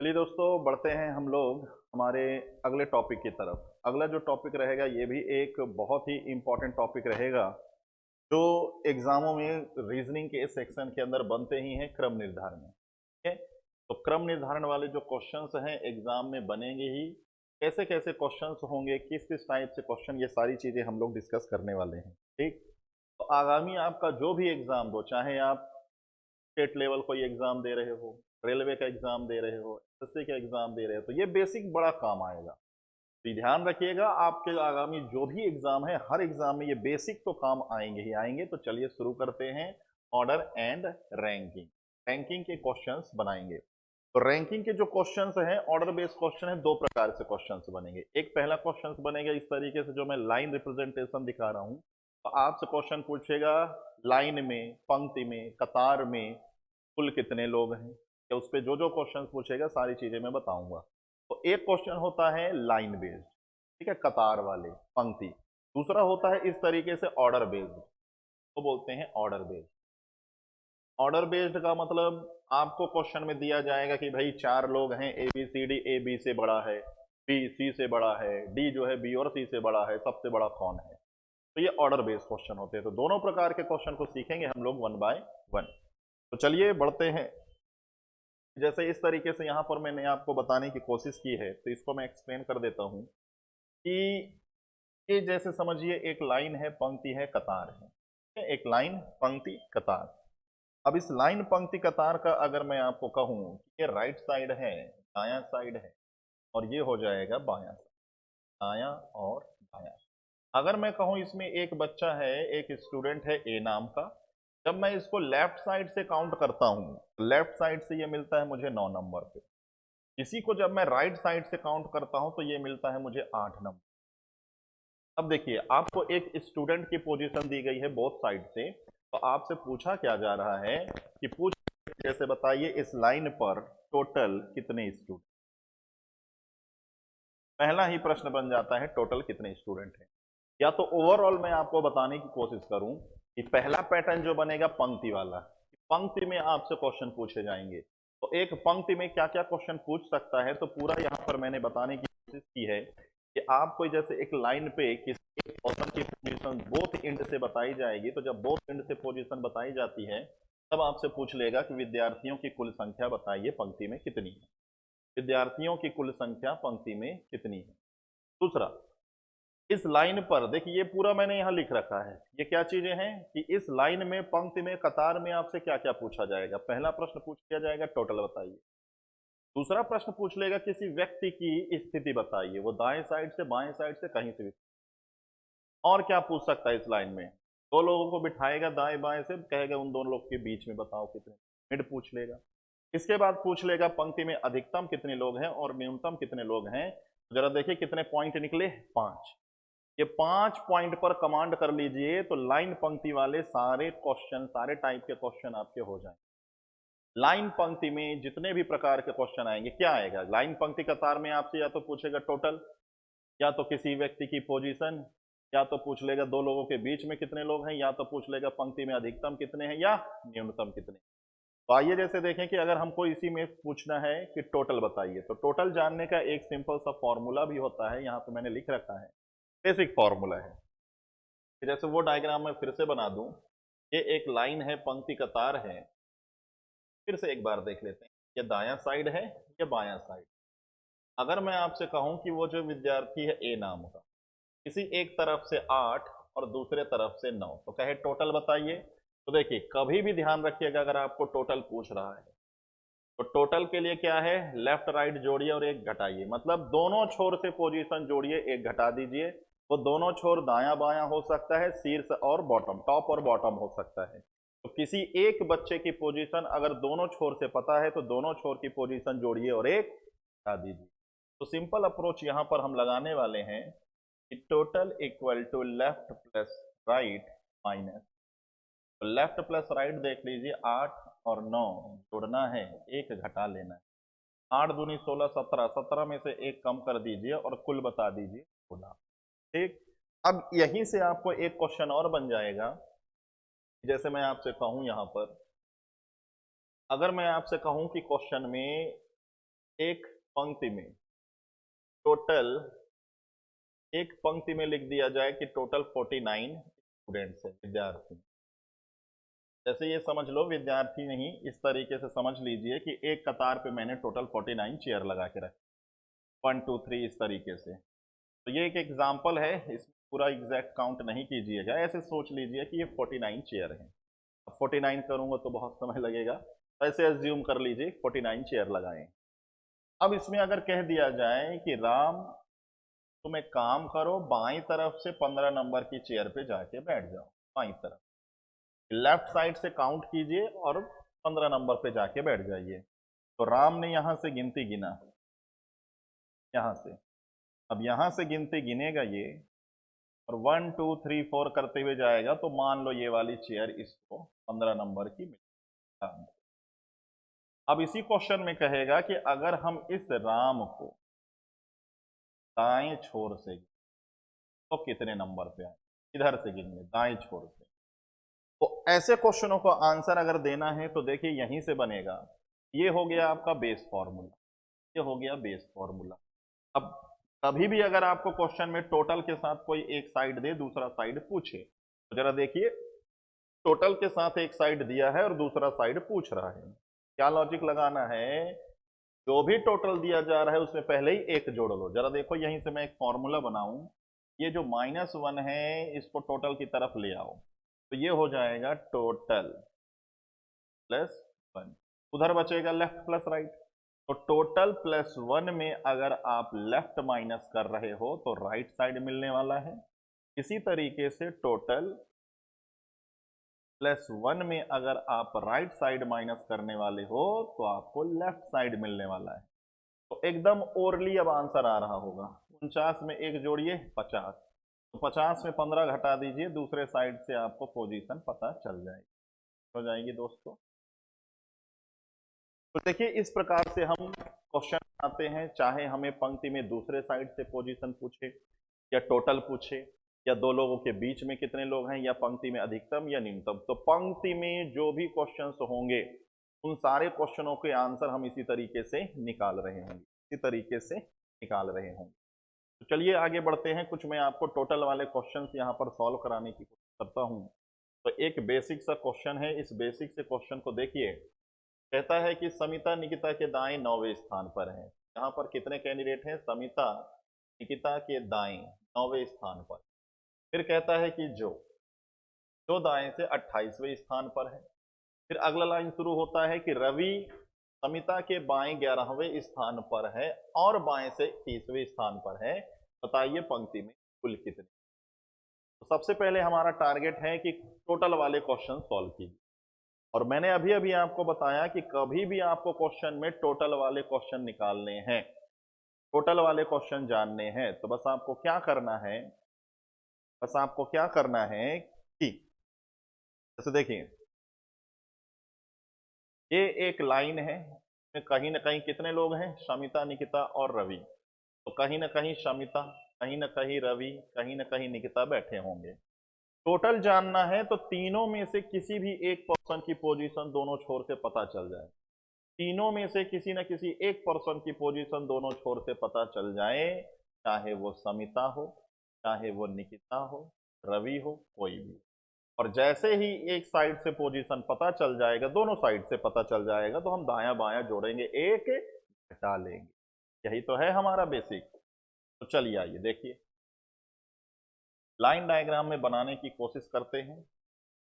चलिए दोस्तों, बढ़ते हैं हम लोग हमारे अगले टॉपिक की तरफ। अगला जो टॉपिक रहेगा ये भी एक बहुत ही इम्पोर्टेंट टॉपिक रहेगा, जो एग्जामों में रीजनिंग के इस सेक्शन के अंदर बनते ही हैं, क्रम निर्धारण। ठीक है। तो क्रम निर्धारण वाले जो क्वेश्चंस हैं एग्जाम में बनेंगे ही। कैसे कैसे क्वेश्चंस होंगे, किस किस टाइप से क्वेश्चन, ये सारी चीजें हम लोग डिस्कस करने वाले हैं। ठीक। तो आगामी आपका जो भी एग्जाम दो, चाहे आप स्टेट लेवल कोई एग्जाम दे रहे हो, रेलवे का एग्जाम दे रहे हो, एसएससी का एग्जाम दे रहे हो, तो ये बेसिक बड़ा काम आएगा। तो ध्यान रखिएगा, आपके आगामी जो भी एग्जाम है हर एग्जाम में ये बेसिक तो काम आएंगे ही आएंगे। तो चलिए शुरू करते हैं। ऑर्डर एंड रैंकिंग, रैंकिंग के क्वेश्चंस बनाएंगे। तो रैंकिंग के जो क्वेश्चंस हैं, ऑर्डर बेस्ड क्वेश्चन है, दो प्रकार से क्वेश्चंस बनेंगे। एक पहला क्वेश्चंस बनेगा इस तरीके से, जो मैं लाइन रिप्रेजेंटेशन दिखा रहा हूं। तो आपसे क्वेश्चन पूछेगा, लाइन में, पंक्ति में, कतार में कुल कितने लोग हैं, या उस पर जो जो क्वेश्चन पूछेगा सारी चीजें मैं बताऊंगा। तो एक क्वेश्चन होता है लाइन बेस्ड, ठीक है, कतार वाले, पंक्ति। दूसरा होता है इस तरीके से ऑर्डर बेस्ड, तो बोलते हैं ऑर्डर बेस्ड। ऑर्डर बेस्ड का मतलब आपको क्वेश्चन में दिया जाएगा कि भाई चार लोग हैं, A B C D, A B से बड़ा है, बी सी से बड़ा है, डी जो है बी और सी से बड़ा है, सबसे बड़ा कौन है। तो ये ऑर्डर बेस्ड क्वेश्चन होते हैं। तो दोनों प्रकार के क्वेश्चन को सीखेंगे हम लोग वन बाय वन। तो चलिए बढ़ते हैं। जैसे इस तरीके से यहाँ पर मैंने आपको बताने की कोशिश की है, तो इसको मैं एक्सप्लेन कर देता हूँ कि ये जैसे समझिए एक लाइन है, पंक्ति है, कतार है। ठीक है? एक लाइन, पंक्ति, कतार। अब इस लाइन, पंक्ति, कतार का अगर मैं आपको कहूँ कि ये राइट साइड है, दायां साइड है, और ये हो जाएगा बायां साइड, दायां और बायां। अगर मैं कहूँ इसमें एक बच्चा है, एक स्टूडेंट है ए नाम का, जब मैं इसको लेफ्ट साइड से काउंट करता हूँ, लेफ्ट साइड से ये मिलता है मुझे 9 नंबर पे। इसी को जब मैं राइट साइड से काउंट करता हूं तो ये मिलता है मुझे 8 नंबर। अब देखिए, आपको एक स्टूडेंट की पोजीशन दी गई है बोथ साइड से, तो आपसे पूछा क्या जा रहा है कि पूछ, जैसे बताइए इस लाइन पर टोटल कितने स्टूडेंट। पहला ही प्रश्न बन जाता है टोटल कितने स्टूडेंट हैं। या तो ओवरऑल मैं आपको बताने की कोशिश करूं कि पहला पैटर्न जो बनेगा पंक्ति वाला, पंक्ति में आपसे क्वेश्चन पूछे जाएंगे। तो एक पंक्ति में क्या क्या क्वेश्चन पूछ सकता है, तो पूरा यहां पर मैंने बताने की कोशिश की है कि आपको जैसे एक लाइन पे किसी एक पर्सन की पोजीशन बोथ एंड से बताई जाएगी, तो जब बोथ एंड से पोजीशन बताई जाती है तब आपसे पूछ लेगा कि विद्यार्थियों की कुल संख्या बताइए पंक्ति में कितनी है। विद्यार्थियों की कुल संख्या पंक्ति में कितनी है। दूसरा, इस लाइन पर देखिए, ये पूरा मैंने यहां लिख रखा है, ये क्या चीजें हैं कि इस लाइन में, पंक्ति में, कतार में आपसे क्या क्या पूछा जाएगा। पहला प्रश्न पूछ लिया जाएगा टोटल बताइए। दूसरा प्रश्न पूछ लेगा किसी व्यक्ति की स्थिति बताइए, वो दाएं साइड से, बाएं साइड से, कहीं से भी। और क्या पूछ सकता है इस लाइन में, दो लोगों को बिठाएगा दाएं बाएं से, कहेगा उन दोनों लोग के बीच में बताओ कितने, मिड पूछ लेगा। इसके बाद पूछ लेगा पंक्ति में अधिकतम कितने लोग हैं और न्यूनतम कितने लोग हैं। जरा देखिए कितने पॉइंट निकले, 5। ये 5 पॉइंट पर कमांड कर लीजिए तो लाइन, पंक्ति वाले सारे क्वेश्चन, सारे टाइप के क्वेश्चन आपके हो जाएंगे। लाइन, पंक्ति में जितने भी प्रकार के क्वेश्चन आएंगे, क्या आएगा लाइन, पंक्ति, कतार में आपसे या तो पूछेगा टोटल, या तो किसी व्यक्ति की पोजीशन, या तो पूछ लेगा दो लोगों के बीच में कितने लोग हैं, या तो पूछ लेगा पंक्ति में अधिकतम कितने हैं या न्यूनतम कितने। तो आइए जैसे देखें कि अगर हमको इसी में पूछना है कि टोटल बताइए, तो टोटल जानने का एक सिंपल सा फॉर्मूला भी होता है, यहाँ पे मैंने लिख रखा है, बेसिक फॉर्मूला है। जैसे वो डायग्राम मैं फिर से बना दूं, ये एक लाइन है, पंक्ति, कतार है। फिर से एक बार देख लेते हैं, ये दायां साइड है, ये बायां साइड। अगर मैं आपसे कहूं कि वो जो विद्यार्थी है ए नाम का, किसी एक तरफ से 8 और दूसरे तरफ से 9, तो कहे टोटल बताइए। तो देखिए, कभी भी ध्यान रखिएगा अगर आपको टोटल पूछ रहा है तो टोटल के लिए क्या है, लेफ्ट राइट जोड़िए और एक घटाइए, मतलब दोनों छोर से पोजीशन जोड़िए, एक घटा दीजिए। वो दोनों छोर दायां बायां हो सकता है, शीर्ष और बॉटम, टॉप और बॉटम हो सकता है। तो किसी एक बच्चे की पोजीशन अगर दोनों छोर से पता है तो दोनों छोर की पोजीशन जोड़िए और एक घटा दीजिए। तो सिंपल अप्रोच यहां पर हम लगाने वाले हैं कि total equal to left plus right minus, तो लेफ्ट प्लस राइट देख लीजिए, 8 और 9 जोड़ना है, एक घटा लेना है। 8 दूनी 16, 17, 17 में से एक कम कर दीजिए और कुल बता दीजिए 16। ठीक। अब यहीं से आपको एक क्वेश्चन और बन जाएगा। जैसे मैं आपसे कहूं यहां पर, अगर मैं आपसे कहूं कि क्वेश्चन में एक पंक्ति में टोटल, एक पंक्ति में लिख दिया जाए कि टोटल 49 स्टूडेंट्स है, विद्यार्थी। जैसे ये समझ लो विद्यार्थी नहीं, इस तरीके से समझ लीजिए कि एक कतार पे मैंने टोटल 49 चेयर लगा के रखे, 1 2 3 इस तरीके से। तो ये एक एग्जाम्पल है, इसमें पूरा एग्जैक्ट काउंट नहीं कीजिएगा, ऐसे सोच लीजिए कि ये 49 चेयर है। अब 49 करूंगा तो बहुत समय लगेगा, तो ऐसे एज्यूम कर लीजिए 49 चेयर लगाएं। अब इसमें अगर कह दिया जाए कि राम तुम एक काम करो, बाईं तरफ से 15 नंबर की चेयर पे जाके बैठ जाओ, बाईं तरफ लेफ्ट साइड से काउंट कीजिए और 15 नंबर पे जाके बैठ जाइए। तो राम ने यहां से गिनती गिना, यहां से, अब यहां से गिनती गिनेगा ये, और 1 2 3 4 करते हुए जाएगा, तो मान लो ये वाली चेयर इसको 15 नंबर की मिली। अब इसी क्वेश्चन में कहेगा कि अगर हम इस राम को दाएं छोर से तो कितने नंबर पे आए, इधर से गिनिए दाएं छोर से। तो ऐसे क्वेश्चनों को आंसर अगर देना है तो देखिए यहीं से बनेगा। ये हो गया आपका बेस फॉर्मूला, ये हो गया बेस फॉर्मूला। अब कभी भी अगर आपको क्वेश्चन में टोटल के साथ कोई एक साइड दे, दूसरा साइड पूछे, तो जरा देखिए टोटल के साथ एक साइड दिया है और दूसरा साइड पूछ रहा है, क्या लॉजिक लगाना है? जो भी टोटल दिया जा रहा है उसमें पहले ही एक जोड़ लो। जरा देखो यहीं से मैं एक फॉर्मूला बनाऊं, ये जो -1 है इसको टोटल की तरफ ले आओ, तो ये हो जाएगा टोटल +1, उधर बचेगा लेफ्ट प्लस राइट। तो टोटल +1 में अगर आप लेफ्ट माइनस कर रहे हो तो राइट साइड मिलने वाला है। इसी तरीके से टोटल +1 में अगर आप राइट साइड माइनस करने वाले हो तो आपको लेफ्ट साइड मिलने वाला है। तो एकदम ओरली अब आंसर आ रहा होगा, 49 में एक जोड़िए 50, तो 50 में 15 घटा दीजिए, दूसरे साइड से आपको पोजीशन पता चल जाएगी, हो जाएगी दोस्तों। तो देखिए इस प्रकार से हम क्वेश्चन आते हैं, चाहे हमें पंक्ति में दूसरे साइड से पोजीशन पूछे या टोटल पूछे, या दो लोगों के बीच में कितने लोग हैं, या पंक्ति में अधिकतम या न्यूनतम। तो पंक्ति में जो भी क्वेश्चंस होंगे उन सारे क्वेश्चनों के आंसर हम इसी तरीके से निकाल रहे होंगे, इसी तरीके से निकाल रहे होंगे। तो चलिए आगे बढ़ते हैं, कुछ मैं आपको टोटल वाले क्वेश्चंस यहाँ पर सॉल्व कराने की कोशिश करता हूँ। तो एक बेसिक सा क्वेश्चन है, इस बेसिक से क्वेश्चन को देखिए। कहता है कि समिता निकिता के दाएं 9वें स्थान पर है। यहाँ पर कितने कैंडिडेट हैं? समिता निकिता के दाएं 9वें स्थान पर। फिर कहता है कि जो दाएं से 28वें स्थान पर है। फिर अगला लाइन शुरू होता है कि रवि समिता के बाएं 11वें स्थान पर है और बाएं से 30वें स्थान पर है, बताइए पंक्ति में कुल कितने। तो सबसे पहले हमारा टारगेट है कि टोटल वाले क्वेश्चन सॉल्व कीजिए, और मैंने अभी अभी आपको बताया कि कभी भी आपको क्वेश्चन में टोटल वाले क्वेश्चन निकालने हैं, टोटल वाले क्वेश्चन जानने हैं, तो बस आपको क्या करना है, बस आपको क्या करना है कि जैसे देखिए ये एक लाइन है, कहीं ना कहीं कितने लोग हैं? शमिता, निकिता और रवि। तो कहीं ना कहीं शमिता, कहीं ना कहीं रवि, कहीं ना कहीं निकिता बैठे होंगे। टोटल जानना है तो तीनों में से किसी भी एक पर्सन की पोजीशन दोनों छोर से पता चल जाए, तीनों में से किसी न किसी एक पर्सन की पोजीशन दोनों छोर से पता चल जाए, चाहे वो समिता हो, चाहे वो निकिता हो, रवि हो, कोई भी। और जैसे ही एक साइड से पोजीशन पता चल जाएगा, दोनों साइड से पता चल जाएगा, तो हम दायां बायां जोड़ेंगे, एक घटा लेंगे। यही तो है हमारा बेसिक। तो चलिए आइए देखिए, लाइन डायग्राम में बनाने की कोशिश करते हैं।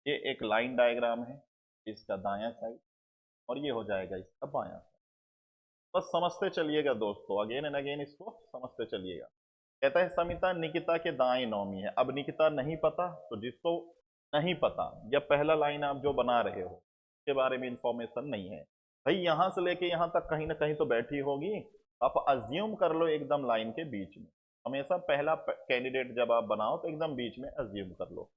ये एक लाइन डायग्राम है, इसका दायां साइड और ये हो जाएगा इसका बायां साइड। बस समझते चलिएगा दोस्तों, अगेन एंड अगेन इसको समझते चलिएगा। कहता है समिता निकिता के दाएं नौमी है। अब निकिता नहीं पता, तो जिसको नहीं पता या पहला लाइन आप जो बना रहे हो उसके बारे में इंफॉर्मेशन नहीं है, भाई यहां से लेके यहां तक कहीं ना कहीं तो बैठी होगी, आप अज्यूम कर लो एकदम लाइन के बीच में। हमेशा पहला कैंडिडेट जब आप बनाओ तो एकदम बीच में अज्यूम कर लो।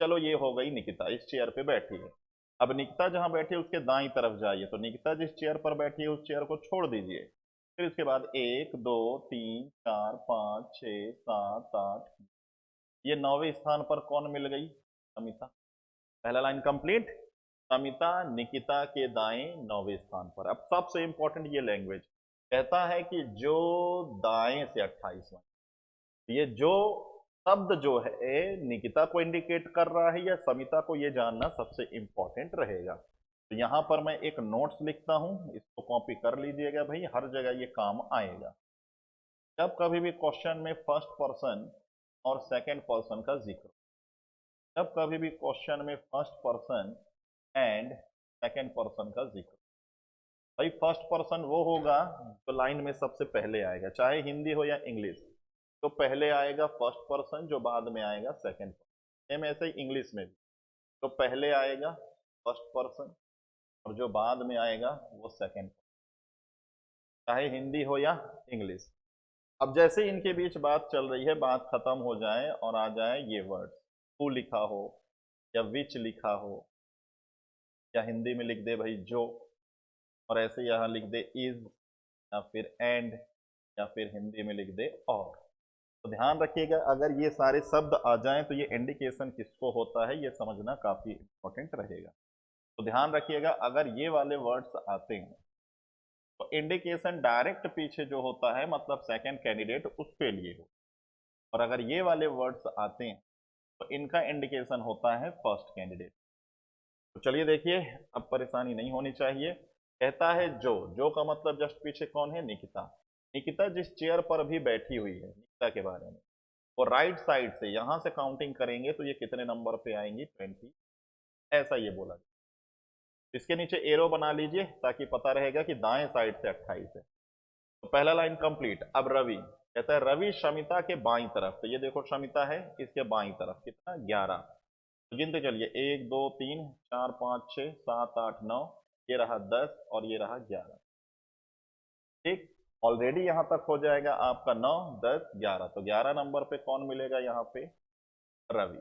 चलो ये हो गई निकिता, इस चेयर पे बैठी है। अब निकिता जहां बैठी है उसके दाईं तरफ जाइए, तो निकिता जिस चेयर पर बैठी है उस चेयर को छोड़ दीजिए। फिर इसके बाद 1 2 3 4 5 6 7 8, ये 9वें स्थान पर कौन मिल गई? समिता। पहला लाइन कंप्लीट। समिता निकिता के दाएं 9वें स्थान पर। अब सबसे इंपॉर्टेंट ये लैंग्वेज, कहता है कि जो दाएं से 28वां, ये जो शब्द जो है निकिता को इंडिकेट कर रहा है या समिता को, ये जानना सबसे इंपॉर्टेंट रहेगा। तो यहां पर मैं एक नोट्स लिखता हूं, इसको कॉपी कर लीजिएगा भाई, हर जगह ये काम आएगा। जब कभी भी क्वेश्चन में फर्स्ट पर्सन और सेकंड पर्सन का जिक्र, जब कभी भी क्वेश्चन में first person and second person का जिक्र, भाई फर्स्ट पर्सन वो होगा जो लाइन में सबसे पहले आएगा, चाहे हिंदी हो या इंग्लिश। तो पहले आएगा फर्स्ट पर्सन, जो बाद में आएगा सेकंड पर्सन। सेम ऐसे ही इंग्लिश में भी, तो पहले आएगा फर्स्ट पर्सन और जो बाद में आएगा वो सेकंड, चाहे हिंदी हो या इंग्लिश। अब जैसे इनके बीच बात चल रही है, बात खत्म हो जाए और आ जाए ये वर्ड, हु लिखा हो या विच लिखा हो, या हिंदी में लिख दे भाई जो, और ऐसे यहाँ लिख दे इज, या फिर एंड, या फिर हिंदी में लिख दे और। तो ध्यान रखिएगा, अगर ये सारे शब्द आ जाएं तो ये इंडिकेशन किसको होता है, ये समझना काफी इंपॉर्टेंट रहेगा। तो ध्यान रखिएगा, अगर ये वाले वर्ड्स आते हैं तो इंडिकेशन डायरेक्ट पीछे जो होता है, मतलब सेकंड कैंडिडेट उसके लिए हो, और अगर ये वाले वर्ड्स आते हैं तो इनका इंडिकेशन होता है फर्स्ट कैंडिडेट। तो चलिए देखिए, अब परेशानी नहीं होनी चाहिए। कहता है जो, जो का मतलब जस्ट पीछे कौन है, निकिता। निकिता जिस चेयर पर भी बैठी हुई है, निकिता के बारे में, और राइट साइड से यहां से काउंटिंग करेंगे तो ये कितने नंबर पे आएंगी, 20, ऐसा ये बोला। इसके नीचे एरो बना लीजिए ताकि पता रहेगा कि दाएं साइड से 28 है। तो पहला लाइन कंप्लीट। अब रवि कहता है रवि शमिता के बाईं तरफ, तो ये देखो शमिता है, इसके बाईं तरफ कितना, 11। तो गिनते चलिए, 1 2 3 4 5 6 7 8 9, ये रहा 10 और ये रहा 11। ठीक, ऑलरेडी यहां तक हो जाएगा आपका 9 10 11, तो 11 नंबर पे कौन मिलेगा यहाँ पे, रवि।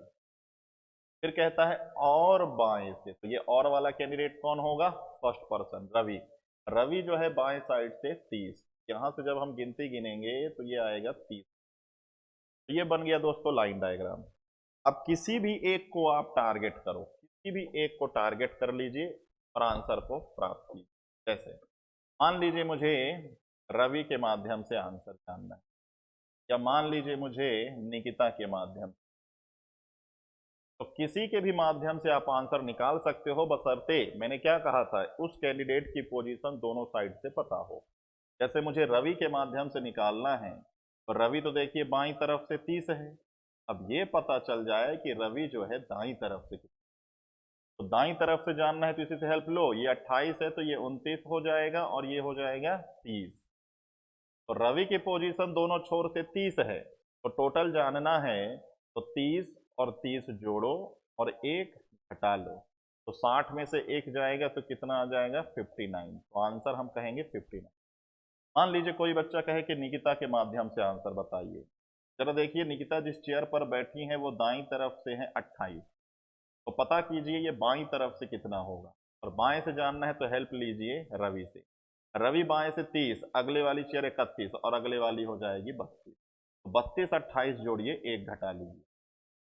फिर कहता है और बाएं से, तो ये और वाला कैंडिडेट कौन होगा, फर्स्ट पर्सन रवि। रवि जो है बाएं साइड से 30, यहां से जब हम गिनती गिनेंगे तो ये आएगा 30। तो ये बन गया दोस्तों लाइन डायग्राम। अब किसी भी एक को आप टारगेट करो, किसी भी एक को टारगेट कर लीजिए और आंसर को प्राप्त कीजिए। जैसे मान लीजिए मुझे रवि के माध्यम से आंसर जानना है, या मान लीजिए मुझे निकिता के माध्यम, तो किसी के भी माध्यम से आप आंसर निकाल सकते हो, बशर्ते मैंने क्या कहा था, उस कैंडिडेट की पोजीशन दोनों साइड से पता हो। जैसे मुझे रवि के माध्यम से निकालना है, तो रवि तो देखिए बाईं तरफ से 30 है। अब ये पता चल जाए कि रवि जो है दाईं तरफ से कितना, तो दाईं तरफ से जानना है तो इसी से हेल्प लो, ये 28 है तो ये 29 हो जाएगा और ये हो जाएगा 30। तो रवि की पोजीशन दोनों छोर से 30 है, तो टोटल जानना है, तो 30 और 30 जोड़ो और एक घटा लो, तो 60 में से एक जाएगा तो कितना आ जाएगा, 59। तो आंसर हम कहेंगे 59। मान लीजिए कोई बच्चा कहे कि निकिता के माध्यम से आंसर बताइए। चलो देखिए, निकिता जिस चेयर पर बैठी है वो दाईं तरफ से है 28, तो पता कीजिए ये बाईं तरफ से कितना होगा, और बाएं से जानना है तो हेल्प लीजिए रवि से। रवि बाएं से 30, अगले वाली चेयर 31 और अगले वाली हो जाएगी 32। तो 32 28 जोड़िए, एक घटा लीजिए।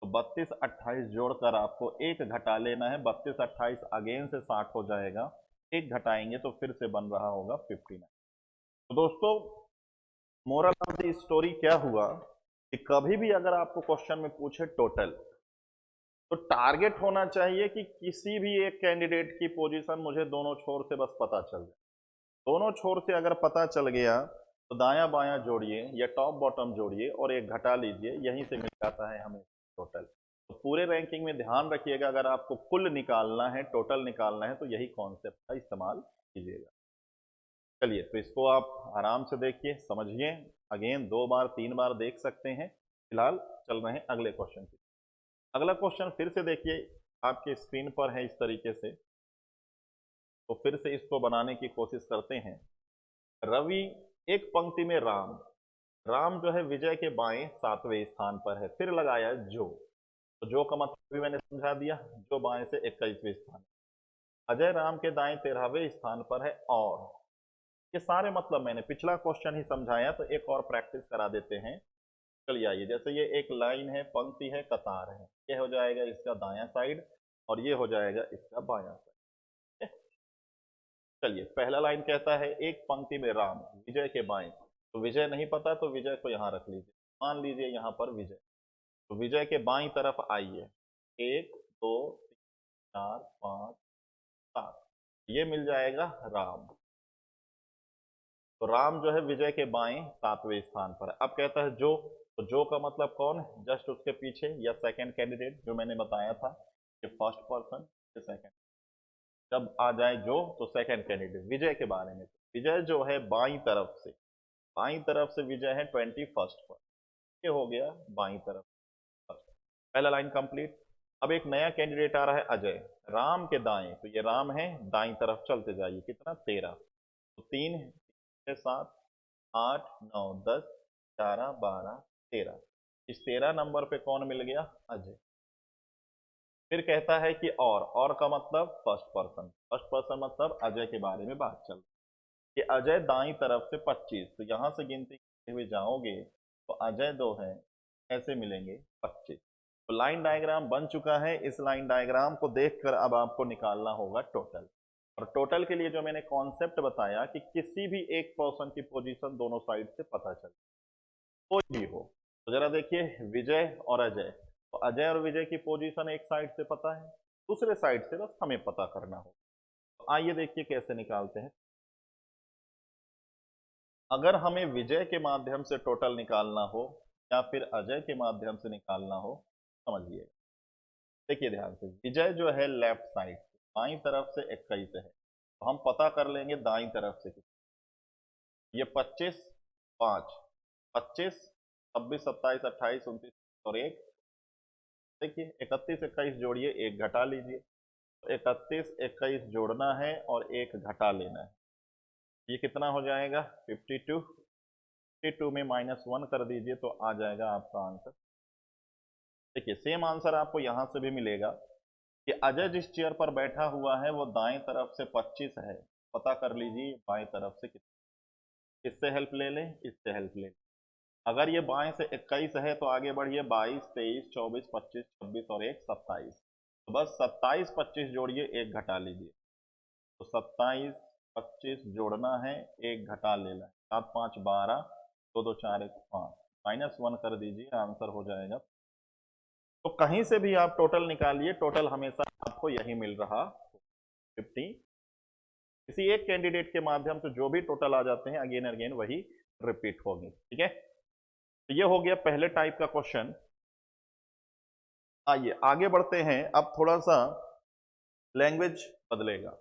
तो 32 28 जोड़कर आपको एक घटा लेना है, 32 28 अगेन से 60 हो जाएगा, एक घटाएंगे तो फिर से बन रहा होगा 59। तो दोस्तों, मोरल ऑफ द स्टोरी क्या हुआ कि कभी भी अगर आपको क्वेश्चन में पूछे टोटल, तो टारगेट होना चाहिए कि किसी भी एक कैंडिडेट की पोजीशन मुझे दोनों छोर से बस पता चल जाए। दोनों छोर से अगर पता चल गया तो दायां बायां जोड़िए या टॉप बॉटम जोड़िए और एक घटा लीजिए, यहीं से मिल जाता है हमें टोटल। तो पूरे रैंकिंग में ध्यान रखिएगा, अगर आपको कुल निकालना है, टोटल निकालना है, तो यही कॉन्सेप्ट का इस्तेमाल कीजिएगा। चलिए, तो इसको आप आराम से देखिए, समझिए, अगेन 2 बार 3 बार देख सकते हैं। फिलहाल चल रहे हैं अगले क्वेश्चन की। अगला क्वेश्चन फिर से देखिए, आपके स्क्रीन पर है इस तरीके से, तो फिर से इसको बनाने की कोशिश करते हैं। रवि, एक पंक्ति में राम, राम जो है विजय के बाएं 7वें स्थान पर है, फिर लगाया जो, तो जो का मतलब भी मैंने समझा दिया, जो बाएं से 21वें स्थान। अजय राम के दाएं 13वें स्थान पर है, और ये सारे मतलब मैंने पिछला क्वेश्चन ही समझाया, तो एक और प्रैक्टिस करा देते हैं। चलिए आइए, जैसे ये एक लाइन है, पंक्ति है, कतार है, ये हो जाएगा इसका दायां साइड और ये हो जाएगा इसका बायां साइड। चलिए पहला लाइन कहता है एक पंक्ति में राम विजय के बाएं, तो विजय नहीं पता तो विजय को यहाँ रख लीजिए, मान लीजिए यहाँ पर विजय, तो विजय के बाईं तरफ आइए, 1 2 3 4 5 7, ये मिल जाएगा राम। तो राम जो है विजय के बाएं 7वें स्थान पर है। अब कहता है जो, तो जो का मतलब कौन है, जस्ट उसके पीछे या सेकंड कैंडिडेट, जो मैंने बताया था कि फर्स्ट पर्सन या सेकंड, जब आ जाए जो तो सेकंड कैंडिडेट। विजय के बारे में, विजय जो है बाईं तरफ से, बाईं तरफ से विजय है 21st पर, ये हो गया बाईं तरफ first। पहला लाइन कंप्लीट। अब एक नया कैंडिडेट आ रहा है अजय, राम के दाएं, तो ये राम है, दाईं तरफ चलते जाइए, कितना 13, तो 3 6 7 8 9 10 11 12 13, इस 13 नंबर पे कौन मिल गया, अजय। फिर कहता है कि और का मतलब फर्स्ट पर्सन, फर्स्ट पर्सन मतलब अजय के बारे में बात चल रही है कि अजय दाईं तरफ से 25, तो यहां से गिनती करते हुए जाओगे तो अजय 2 है, ऐसे मिलेंगे 25। तो लाइन डायग्राम बन चुका है। इस लाइन डायग्राम को देखकर अब आपको निकालना होगा टोटल, और टोटल के लिए जो मैंने कॉन्सेप्ट बताया कि किसी भी एक पर्सन की पोजीशन दोनों साइड से पता चले, कोई भी हो। तो जरा देखिए विजय और अजय, तो अजय और विजय की पोजीशन एक साइड से पता है, दूसरे साइड से बस हमें पता करना हो। तो आइए देखिए कैसे निकालते हैं। अगर हमें विजय के माध्यम से टोटल निकालना हो या फिर अजय के माध्यम से निकालना हो, समझिए, देखिए ध्यान से, विजय जो है लेफ्ट साइड से बाईं तरफ से 21 है, तो हम पता कर लेंगे दाईं तरफ से कितना। ये 25 5 25 26 27 28 29 और 1, देखिए 31 21 जोड़िए, एक घटा लीजिए, तो 31 21 जोड़ना है और एक घटा लेना है, ये कितना हो जाएगा 52, 52 में -1 कर दीजिए तो आ जाएगा आपका आंसर। देखिए सेम आंसर आपको यहां से भी मिलेगा कि अजय जिस चेयर पर बैठा हुआ है वो दाएं तरफ से 25 है, पता कर लीजिए बाएं तरफ से कितना, इससे हेल्प ले लें, इससे हेल्प ले लें। अगर ये बाएं से 21 है तो आगे बढ़िए, 22 23 24 25 26 और 1 27, तो बस 27 25 जोड़िए, एक घटा लीजिए, तो 27 25 जोड़ना है, एक घटा लेना है, 7 5 12 2 2 4 1 5, -1 कर दीजिए, आंसर हो जाएगा। तो कहीं से भी आप टोटल निकालिए, टोटल हमेशा आपको यही मिल रहा 50। किसी एक कैंडिडेट के माध्यम से जो भी टोटल आ जाते हैं अगेन अगेन वही रिपीट होगी, ठीक है। तो ये हो गया पहले टाइप का क्वेश्चन। आइए आगे बढ़ते हैं, अब थोड़ा सा लैंग्वेज बदलेगा।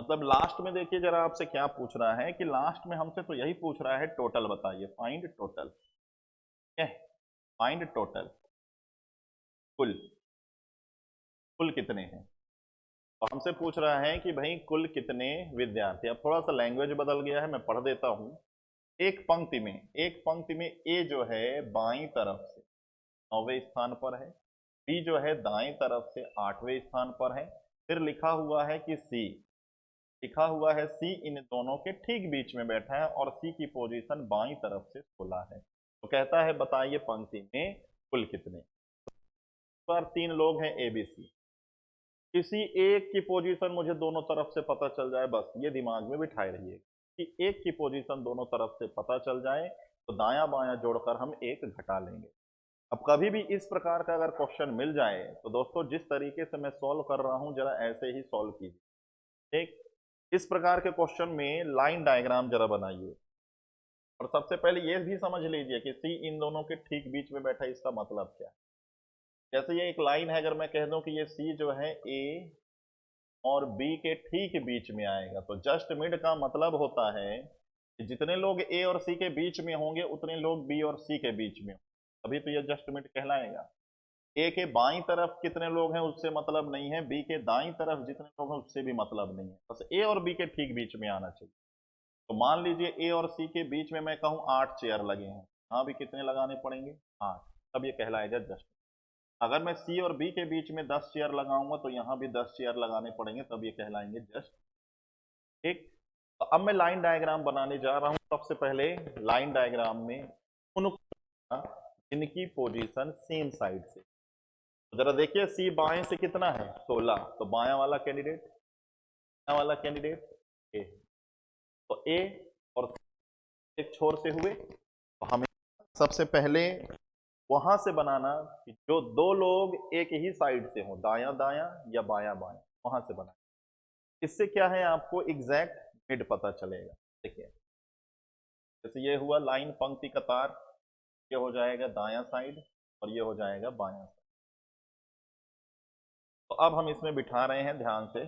मतलब लास्ट में देखिए जरा आपसे क्या पूछ रहा है कि लास्ट में हमसे तो यही पूछ रहा है टोटल बताइए, फाइंड टोटल, ठीक है, फाइंड टोटल, कुल, कुल कितने हैं। तो हमसे पूछ रहा है कि भाई कुल कितने विद्यार्थी। अब थोड़ा सा लैंग्वेज बदल गया है, मैं पढ़ देता हूं। एक पंक्ति में, एक पंक्ति में ए जो है बाईं तरफ से 9वें स्थान पर है, बी जो है दाएं तरफ से 8वें स्थान पर है, फिर लिखा हुआ है कि सी, लिखा हुआ है सी इन दोनों के ठीक बीच में बैठा है और सी की पोजीशन बाईं तरफ से 16 है। तो कहता है बताइए पंक्ति में कुल कितने। पर 3 लोग हैं एबीसी, किसी एक की पोजीशन मुझे दोनों तरफ से पता चल जाए, बस ये दिमाग में बिठाए रहिएगा कि एक की पोजीशन दोनों तरफ से पता चल जाए तो दायां बायां जोड़कर हम एक घटा लेंगे। अब कभी भी इस प्रकार का अगर क्वेश्चन मिल जाए तो दोस्तों जिस तरीके से मैं सॉल्व कर रहा हूं जरा ऐसे ही सॉल्व कीजिए। एक इस प्रकार के क्वेश्चन में लाइन डायग्राम जरा बनाइए, और सबसे पहले ये भी समझ लीजिए कि सी इन दोनों के ठीक बीच में बैठा है, इसका मतलब क्या है। जैसे ये एक लाइन है, अगर मैं कह दूं कि ये सी जो है ए और बी के ठीक बीच में आएगा, तो जस्ट मिड का मतलब होता है कि जितने लोग ए और सी के बीच में होंगे उतने लोग बी और सी के बीच में, अभी तो ये जस्ट मिड कहलाएगा। ए के बाईं तरफ कितने लोग हैं उससे मतलब नहीं है, बी के दाईं तरफ जितने लोग हैं उससे भी मतलब नहीं है, बस ए और बी के ठीक बीच में आना चाहिए। तो मान लीजिए ए और सी के बीच में मैं कहूँ 8 चेयर लगे हैं, यहाँ भी कितने लगाने पड़ेंगे 8, तब ये कहलाएगा जस्ट। अगर मैं सी और बी के बीच में 10 चेयर लगाऊंगा तो यहाँ भी 10 चेयर लगाने पड़ेंगे, तब ये कहलाएंगे जस्ट। ठीक, तो अब मैं लाइन डायग्राम बनाने जा रहा हूं। सबसे पहले लाइन डायग्राम में उन जिनकी पोजीशन सेम साइड से, तो जरा देखिए सी बाएं से कितना है 16, तो बायां वाला कैंडिडेट, बायां वाला कैंडिडेट ए। तो ए और एक छोर से हुए, तो हमें सबसे पहले वहां से बनाना कि जो दो लोग एक ही साइड से हो, दायां दायां या बायां बायां, वहां से बनाना। इससे क्या है, आपको एग्जैक्ट मिड पता चलेगा। देखिए, जैसे ये हुआ लाइन, पंक्ति कतार, ये हो जाएगा दायां साइड और ये हो जाएगा बायां साइड। तो अब हम इसमें बिठा रहे हैं, ध्यान से।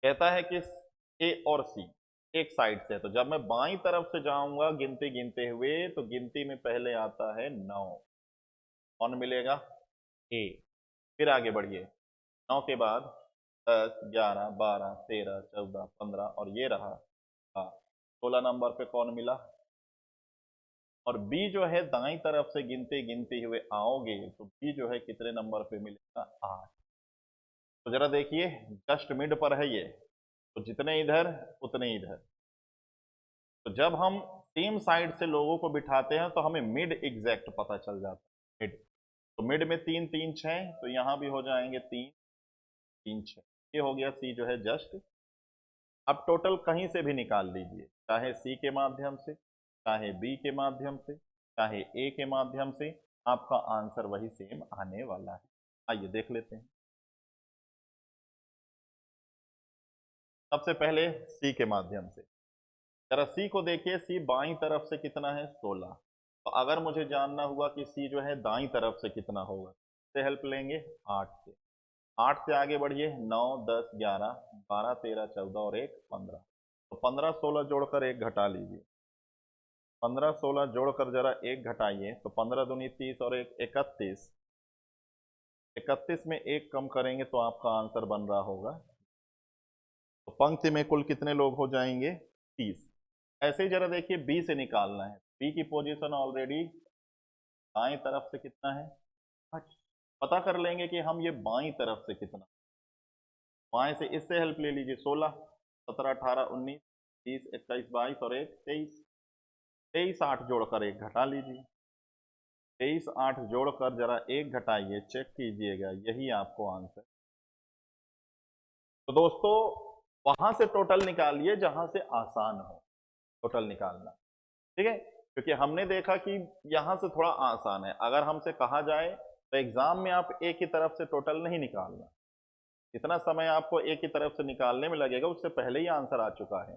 कहता है कि ए और सी एक साइड से, तो जब मैं बाईं तरफ से जाऊंगा गिनती गिनते हुए, तो गिनती में पहले आता है 9। कौन मिलेगा? ए। फिर आगे बढ़िए, 9 के बाद 10, 11, 12, 13, 14, 15 और ये रहा। हाँ, 16 नंबर पे कौन मिला? और बी जो है दाईं तरफ से गिनते गिनते हुए आओगे तो बी जो है कितने नंबर पे मिलेगा? 8। तो जरा देखिए, जस्ट मिड पर है ये, तो जितने इधर उतने इधर। तो जब हम सेम साइड से लोगों को बिठाते हैं तो हमें मिड एग्जैक्ट पता चल जाता है। मिड, तो मिड में 3 3 6, तो यहां भी हो जाएंगे 3 3 6। ये हो गया सी जो है जस्ट। अब टोटल कहीं से भी निकाल लीजिए, चाहे सी के माध्यम से, चाहे बी के माध्यम से, चाहे ए के माध्यम से, आपका आंसर वही सेम आने वाला है। आइए देख लेते हैं। सबसे पहले सी के माध्यम से, जरा सी को देखिए। सी बाईं तरफ से कितना है? 16। तो अगर मुझे जानना हुआ कि सी जो है दाईं तरफ से कितना होगा, से हेल्प लेंगे 8 से। 8 से आगे बढ़िए, 9, 10, 11, 12, 13, 14 और 1 15। तो 15 16 जोड़कर एक घटा लीजिए। 15 16 जोड़कर जरा एक घटाइए, तो 15 दूनी 30 और एक 31। 31 में एक कम करेंगे तो आपका आंसर बन रहा होगा। तो पंक्ति में कुल कितने लोग हो जाएंगे? 30। ऐसे ही जरा देखिए, बी से निकालना है। बी की पोजीशन ऑलरेडी बाएं तरफ से कितना है? 8। पता कर लेंगे कि हम ये बाईं तरफ से कितना। बाएं से इससे हेल्प ले लीजिए। 16 17 18 19 20 21 22 और एक 23। 23 8 जोड़कर एक घटा लीजिए। 23 8 जोड़कर जरा एक घटाइए, चेक कीजिएगा, यही आपको आंसर। तो दोस्तों, वहां से टोटल निकालिए जहां से आसान हो टोटल निकालना। ठीक है, क्योंकि हमने देखा कि यहां से थोड़ा आसान है। अगर हमसे कहा जाए तो एग्जाम में आप एक ही तरफ से टोटल नहीं निकालना, जितना समय आपको एक ही तरफ से निकालने में लगेगा उससे पहले ही आंसर आ चुका है।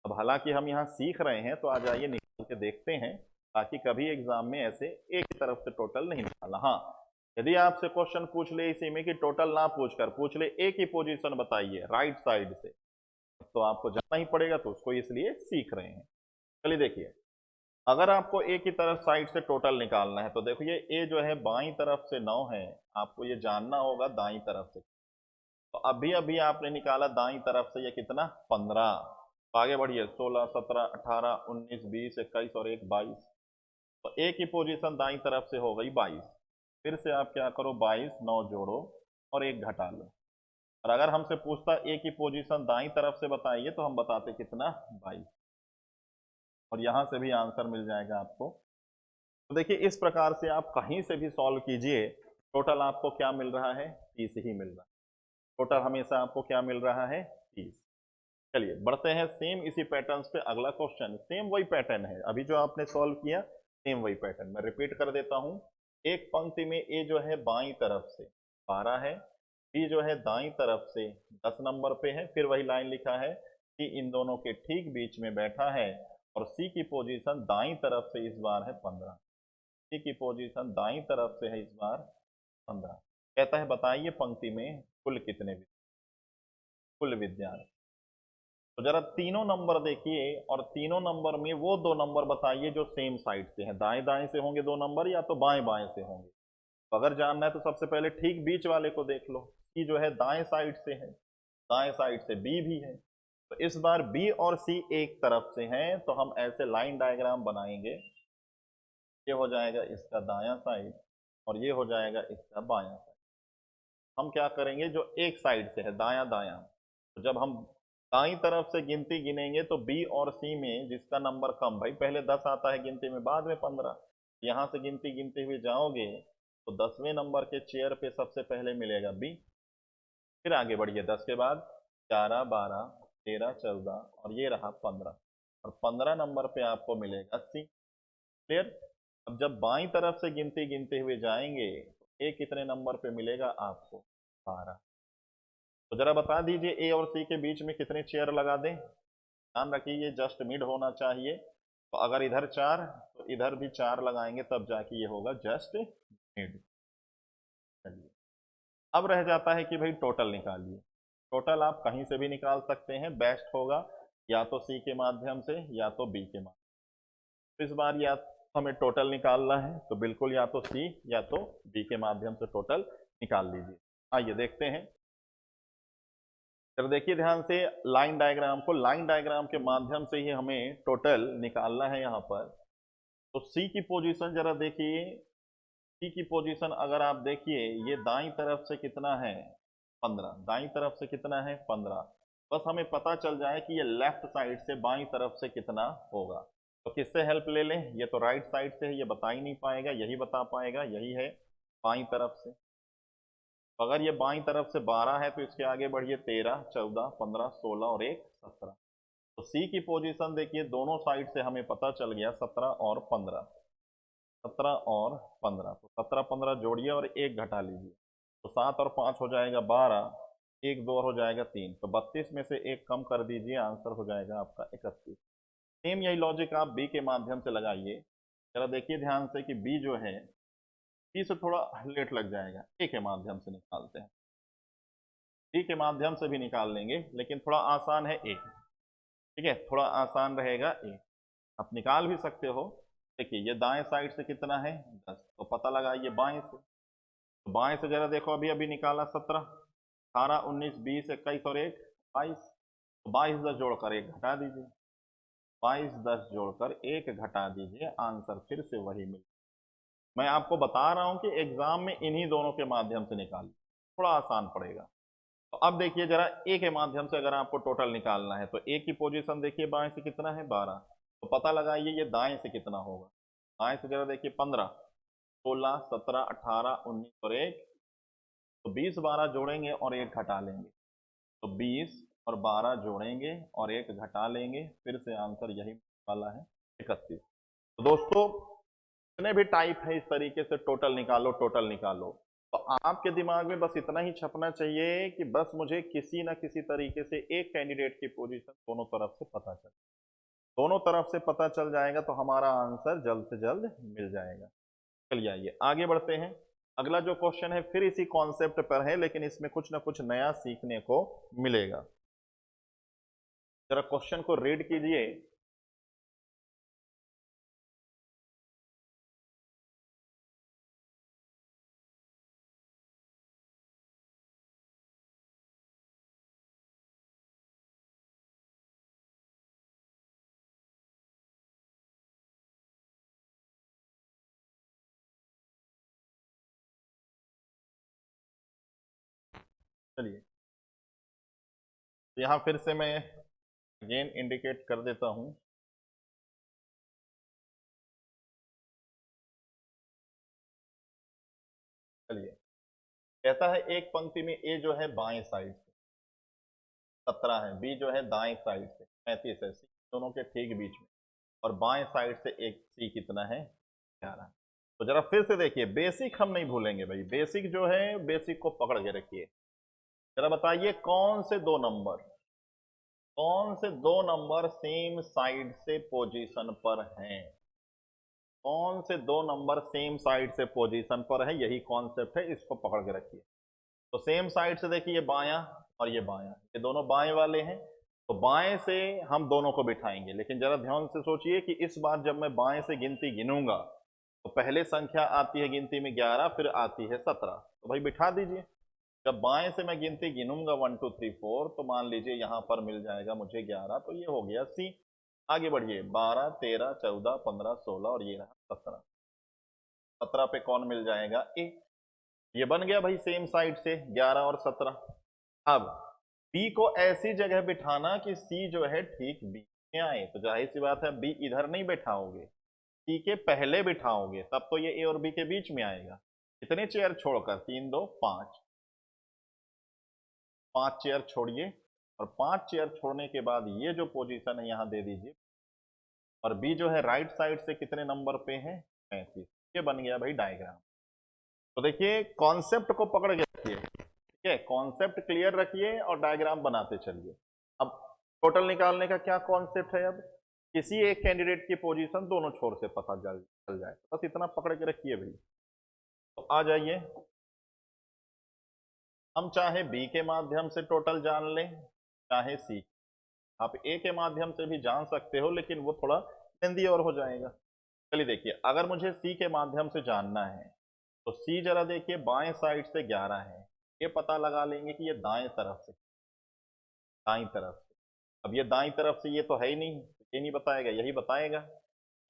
अब हालांकि हम यहाँ सीख रहे हैं, तो आ जाइए निकाल के देखते हैं, ताकि कभी एग्जाम में ऐसे एक ही तरफ से टोटल नहीं निकालना। हाँ, यदि आपसे क्वेश्चन पूछ ले इसी में कि टोटल ना पूछकर पूछ ले एक ही पोजीशन बताइए राइट साइड से, तो आपको जानना ही पड़ेगा, तो उसको इसलिए सीख रहे हैं। चलिए देखिए, अगर आपको एक ही तरफ साइड से टोटल निकालना है, तो देखो ये ए जो है बाईं तरफ से 9 है, आपको ये जानना होगा दाईं तरफ से। तो अभी अभी आपने निकाला दाईं तरफ से ये कितना? 15। तो आगे बढ़िए, 16 17 18 19 20 21 और एक 22। तो ए की पोजीशन दाईं तरफ से हो गई 22। फिर से आप क्या करो, 22 9 जोड़ो और एक घटा लो। और अगर हमसे पूछता ए की पोजीशन दाईं तरफ से बताइए, तो हम बताते कितना? 22। और यहां से भी आंसर मिल जाएगा आपको। तो देखिए, इस प्रकार से आप कहीं से भी सॉल्व कीजिए, टोटल आपको क्या मिल रहा है? 30 ही मिल रहा है। टोटल हमेशा आपको क्या मिल रहा है? 30। चलिए बढ़ते हैं सेम इसी पैटर्न्स पे। अगला क्वेश्चन सेम वही पैटर्न है, अभी जो आपने सॉल्व किया सेम वही पैटर्न मैं रिपीट कर देता हूं। एक पंक्ति में ए जो है बाईं तरफ से 12 है, बी जो है दाईं तरफ से 10 नंबर पे है। फिर वही लाइन लिखा है कि इन दोनों के ठीक बीच में बैठा है, और सी की पोजीशन दाईं तरफ से इस बार है 15। सी की पोजीशन दाईं तरफ से है इस बार 15। कहता है बताइए पंक्ति में कुल कितने कुल विद्यार्थी। तो जरा तीनों नंबर देखिए, और तीनों नंबर में वो दो नंबर बताइए जो सेम साइड से हैं। दाएं दाएं से होंगे दो नंबर, या तो बाएं बाएं से होंगे। तो अगर जानना है तो सबसे पहले ठीक बीच वाले को देख लो। सी जो है दाएं साइड से है, दाएं साइड से बी भी है। तो इस बार बी और सी एक तरफ से हैं, तो हम ऐसे लाइन डायग्राम बनाएंगे। ये हो जाएगा इसका दायां साइड और ये हो जाएगा इसका बायां साइड। हम क्या करेंगे, जो एक साइड से है दायां दायां, तो जब हम दाईं तरफ से गिनती गिनेंगे तो बी और सी में जिसका नंबर कम, भाई पहले 10 आता है गिनती में, बाद में 15। यहां से गिनती गिनते हुए जाओगे तो 10वें नंबर के चेयर पे सबसे पहले मिलेगा बी। फिर आगे बढ़िए, 10 के बाद 11, 12, 13, 14 और ये रहा 15, और 15 नंबर पे आपको मिलेगा सी। क्लियर? अब जब बाईं तरफ से गिनते गिनते हुए जाएंगे तो ए कितने नंबर पे मिलेगा आपको? 12। तो जरा बता दीजिए ए और सी के बीच में कितने चेयर लगा दें? ध्यान रखिए ये जस्ट मिड होना चाहिए, तो अगर इधर 4 तो इधर भी 4 लगाएंगे तब जाके ये होगा जस्ट मिड। चलिए, अब रह जाता है कि भाई टोटल निकालिए। टोटल आप कहीं से भी निकाल सकते हैं, बेस्ट होगा या तो सी के माध्यम से या तो बी के माध्यम से। इस बार या तो हमें टोटल निकालना है तो बिल्कुल या तो सी या तो बी के माध्यम से टोटल निकाल लीजिए। आइए देखते हैं। चलो देखिए ध्यान से लाइन डायग्राम को, लाइन डायग्राम के माध्यम से ही हमें टोटल निकालना है यहाँ पर। तो सी की पोजीशन जरा देखिए, सी की पोजीशन अगर आप देखिए ये दाईं तरफ से कितना है? 15। दाईं तरफ से कितना है? 15। बस हमें पता चल जाए कि ये लेफ्ट साइड से बाईं तरफ से कितना होगा। तो किससे हेल्प ले लें? ये तो राइट साइड से है, ये बता ही नहीं पाएगा, यही बता पाएगा, यही है बाईं तरफ से। तो अगर ये बाईं तरफ से 12 है तो इसके आगे बढ़िए 13, 14, 15, 16 और 1 17। तो सी की पोजीशन देखिए दोनों साइड से हमें पता चल गया 17 और 15। 17 और 15, तो 17 15 जोड़िए और 1 घटा लीजिए, तो 7 और 5 हो जाएगा 12, 1 2 और हो जाएगा 3, तो 32 में से 1 कम कर दीजिए, आंसर हो जाएगा आपका 31। सेम यही लॉजिक आप बी के माध्यम से लगाइए। जरा देखिए ध्यान से कि बी जो है, बी से थोड़ा लेट लग जाएगा, ए के माध्यम से निकालते हैं। डी के माध्यम से भी निकाल लेंगे लेकिन थोड़ा आसान है ए। ठीक है, थोड़ा आसान रहेगा ए, आप निकाल भी सकते हो। देखिए ये दाएं साइड से कितना है? 10, तो पता लगाइए बाएं से। तो बाएं से जरा देखो, अभी अभी निकाला 17, 18, 19, 20, 21 और 1 22। तो 22 10 जोड़कर 1 घटा दीजिए, 22 10 जोड़कर 1 घटा दीजिए, आंसर फिर से वही मिले। मैं आपको बता रहा हूं कि एग्जाम में इन्हीं दोनों के माध्यम से निकालिए, थोड़ा आसान पड़ेगा। तो अब देखिए जरा ए के माध्यम से अगर आपको टोटल निकालना है तो ए की पोजीशन देखिए बाएं से कितना है? 12। तो पता लगाइए ये दाएं से कितना होगा। दाएं से जरा देखिए 15, 16, 17, 18, 19 और 1, तो 20 12 जोड़ेंगे और 1 घटा लेंगे, तो 20 और 12 जोड़ेंगे और 1 घटा लेंगे, फिर से आंसर यही वाला है 31। तो दोस्तों जितने भी टाइप है इस तरीके से टोटल निकालो, टोटल निकालो। तो आपके दिमाग में बस इतना ही छपना चाहिए कि बस मुझे किसी ना किसी तरीके से एक कैंडिडेट की पोजीशन दोनों तरफ से पता चले। दोनों तरफ से पता चल जाएगा तो हमारा आंसर जल्द से जल्द मिल जाएगा। चलिए आइए आगे बढ़ते हैं। अगला जो क्वेश्चन है फिर इसी कॉन्सेप्ट पर है, लेकिन इसमें कुछ ना कुछ नया सीखने को मिलेगा। जरा क्वेश्चन को रीड कीजिए। चलिए यहां फिर से मैं अगेन इंडिकेट कर देता हूं। चलिए, कहता है एक पंक्ति में ए जो है बाएं साइड से 17 है, बी जो है दाएं साइड से 35 है, सी दोनों के ठीक बीच में, और बाएं साइड से एक सी कितना है? 11। तो जरा फिर से देखिए, बेसिक हम नहीं भूलेंगे भाई, बेसिक जो है बेसिक को पकड़ के रखिए। जरा बताइए कौन से दो नंबर सेम साइड से पोजीशन पर हैं? कौन से दो नंबर सेम साइड से पोजीशन पर है? यही कॉन्सेप्ट है, इसको पकड़ के रखिए। तो सेम साइड से देखिए, ये बायां और ये बायां, ये दोनों बाएं वाले हैं, तो बाएं से हम दोनों को बिठाएंगे। लेकिन जरा ध्यान से सोचिए कि इस बार जब मैं बाएं से गिनती गिनूंगा तो पहले संख्या आती है गिनती में 11, फिर आती है 17, तो भाई बिठा दीजिए। जब बाएं से मैं गिनती गिनूंगा 1 2 3 4, तो मान लीजिए यहां पर मिल जाएगा मुझे 11, तो ये हो गया सी। आगे बढ़िए, 12 13 14 15 16 और ये रहा 17। 17 पे कौन मिल जाएगा? ए। ये बन गया भाई सेम साइड से 11 और 17। अब बी को ऐसी जगह बिठाना कि सी जो है ठीक बी में आए, तो जाहिर सी बात है बी इधर नहीं बैठाओगे, सी के पहले बिठाओगे, तब तो ये ए और बी के बीच में आएगा। कितने चेयर छोड़कर? 3 2 5, 5 चेयर छोड़िए, और 5 चेयर छोड़ने के बाद ये जो पोजीशन है यहाँ दे दीजिए, और बी जो है राइट साइड से कितने नंबर पे है, 35। ये बन गया भाई डायग्राम। तो देखिए कॉन्सेप्ट को पकड़ के रखिए, ठीक है, कॉन्सेप्ट क्लियर रखिए और डायग्राम बनाते चलिए। अब टोटल निकालने का क्या कॉन्सेप्ट है, अब किसी एक कैंडिडेट की पोजीशन दोनों छोर से पता चल जाए, बस इतना पकड़ के रखिए भाई। तो आ जाइए, हम चाहे बी के माध्यम से टोटल जान लें, चाहे सी, आप ए के माध्यम से भी जान सकते हो, लेकिन वो थोड़ा लेंदी और हो जाएगा। चलिए देखिए, अगर मुझे सी के माध्यम से जानना है तो सी जरा देखिए, बाएं साइड से 11 है, ये पता लगा लेंगे कि ये दाएं तरफ से, दाईं तरफ से। अब ये दाईं तरफ से ये तो है ही नहीं, ये नहीं बताएगा, यही बताएगा।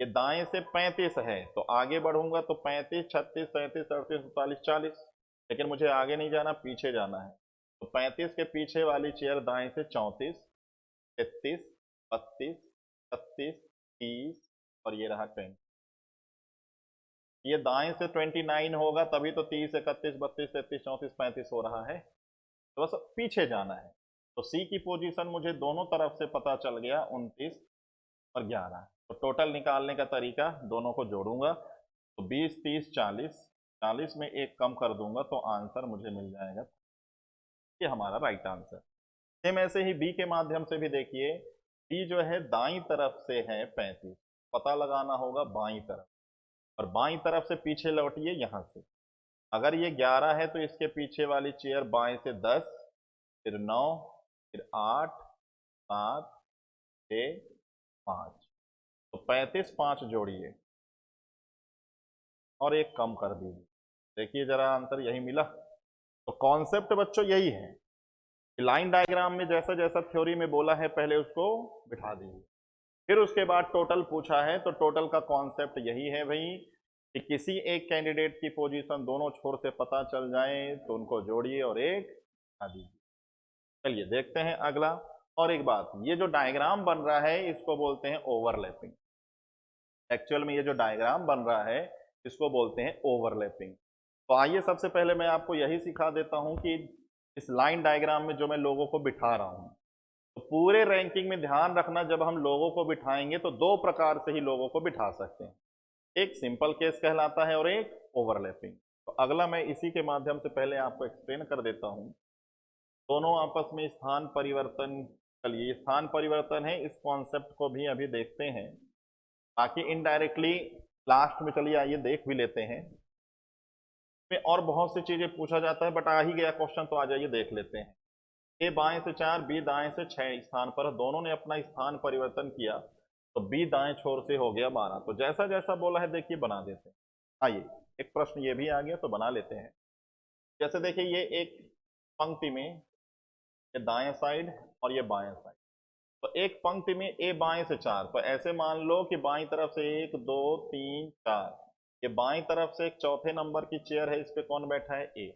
ये दाएं से 35 है, तो आगे बढ़ूंगा तो 35, 36, 37, 38, 39, 40, लेकिन मुझे आगे नहीं जाना, पीछे जाना है। तो 35 के पीछे वाली चेयर दाएं से 34, 33, 32, 36, 30 और ये रहा 20। ये दाएं से 29 होगा, तभी तो 30, 31, 32, 33, 34, 35 हो रहा है। तो बस पीछे जाना है। तो सी की पोजीशन मुझे दोनों तरफ से पता चल गया, 29 और 11। तो टोटल निकालने का तरीका, दोनों को जोड़ूंगा तो 20, 30, 40, 40 में एक कम कर दूंगा तो आंसर मुझे मिल जाएगा, ये हमारा राइट आंसर। सेम ऐसे ही बी के माध्यम से भी देखिए, बी जो है दाईं तरफ से है 35, पता लगाना होगा बाईं तरफ, और बाईं तरफ से पीछे लौटिए यहां से। अगर ये 11 है तो इसके पीछे वाली चेयर बाएं से 10, फिर 9, फिर 8, 7, 6, 5, तो 35 5 जोड़िए और एक कम कर दीजिए, देखिए जरा आंसर यही मिला। तो कॉन्सेप्ट बच्चों यही है, लाइन डायग्राम में जैसा जैसा थ्योरी में बोला है पहले उसको बिठा दीजिए, फिर उसके बाद टोटल पूछा है तो टोटल का कॉन्सेप्ट यही है भाई कि किसी एक कैंडिडेट की पोजीशन दोनों छोर से पता चल जाए तो उनको जोड़िए और एक बिठा दीजिए। चलिए देखते हैं अगला। और एक बात, ये जो डायग्राम बन रहा है इसको बोलते हैं ओवरलैपिंग। एक्चुअल में ये जो डायग्राम बन रहा है इसको बोलते हैं ओवरलैपिंग। तो आइए सबसे पहले मैं आपको यही सिखा देता हूं कि इस लाइन डायग्राम में जो मैं लोगों को बिठा रहा हूं, तो पूरे रैंकिंग में ध्यान रखना, जब हम लोगों को बिठाएंगे तो दो प्रकार से ही लोगों को बिठा सकते हैं, एक सिंपल केस कहलाता है और एक ओवरलैपिंग। तो अगला मैं इसी के माध्यम से पहले आपको एक्सप्लेन कर देता हूं। दोनों आपस में स्थान परिवर्तन, चलिए स्थान परिवर्तन है, इस कॉन्सेप्ट को भी अभी देखते हैं, बाकी इनडायरेक्टली लास्ट में चलिए आइए देख भी लेते हैं। में और बहुत सी चीजें पूछा जाता है, बट आ ही गया क्वेश्चन तो आ जाइए देख लेते हैं। ए बाएं से 4, बी दाएं से 6 स्थान पर दोनों ने अपना स्थान परिवर्तन किया, तो बी दाएं छोर से हो गया 12। तो जैसा जैसा बोला है देखिए बना देते हैं। आइए, एक प्रश्न ये भी आ गया तो बना लेते हैं। जैसे देखिए ये एक पंक्ति में, ये दाएं साइड और ये बाएं साइड, तो एक पंक्ति में ए बाएं से 4, तो ऐसे मान लो कि बाईं तरफ से 1, 2, 3, 4, ये बाईं तरफ से एक चौथे नंबर की चेयर है, इस पे कौन बैठा है, ए।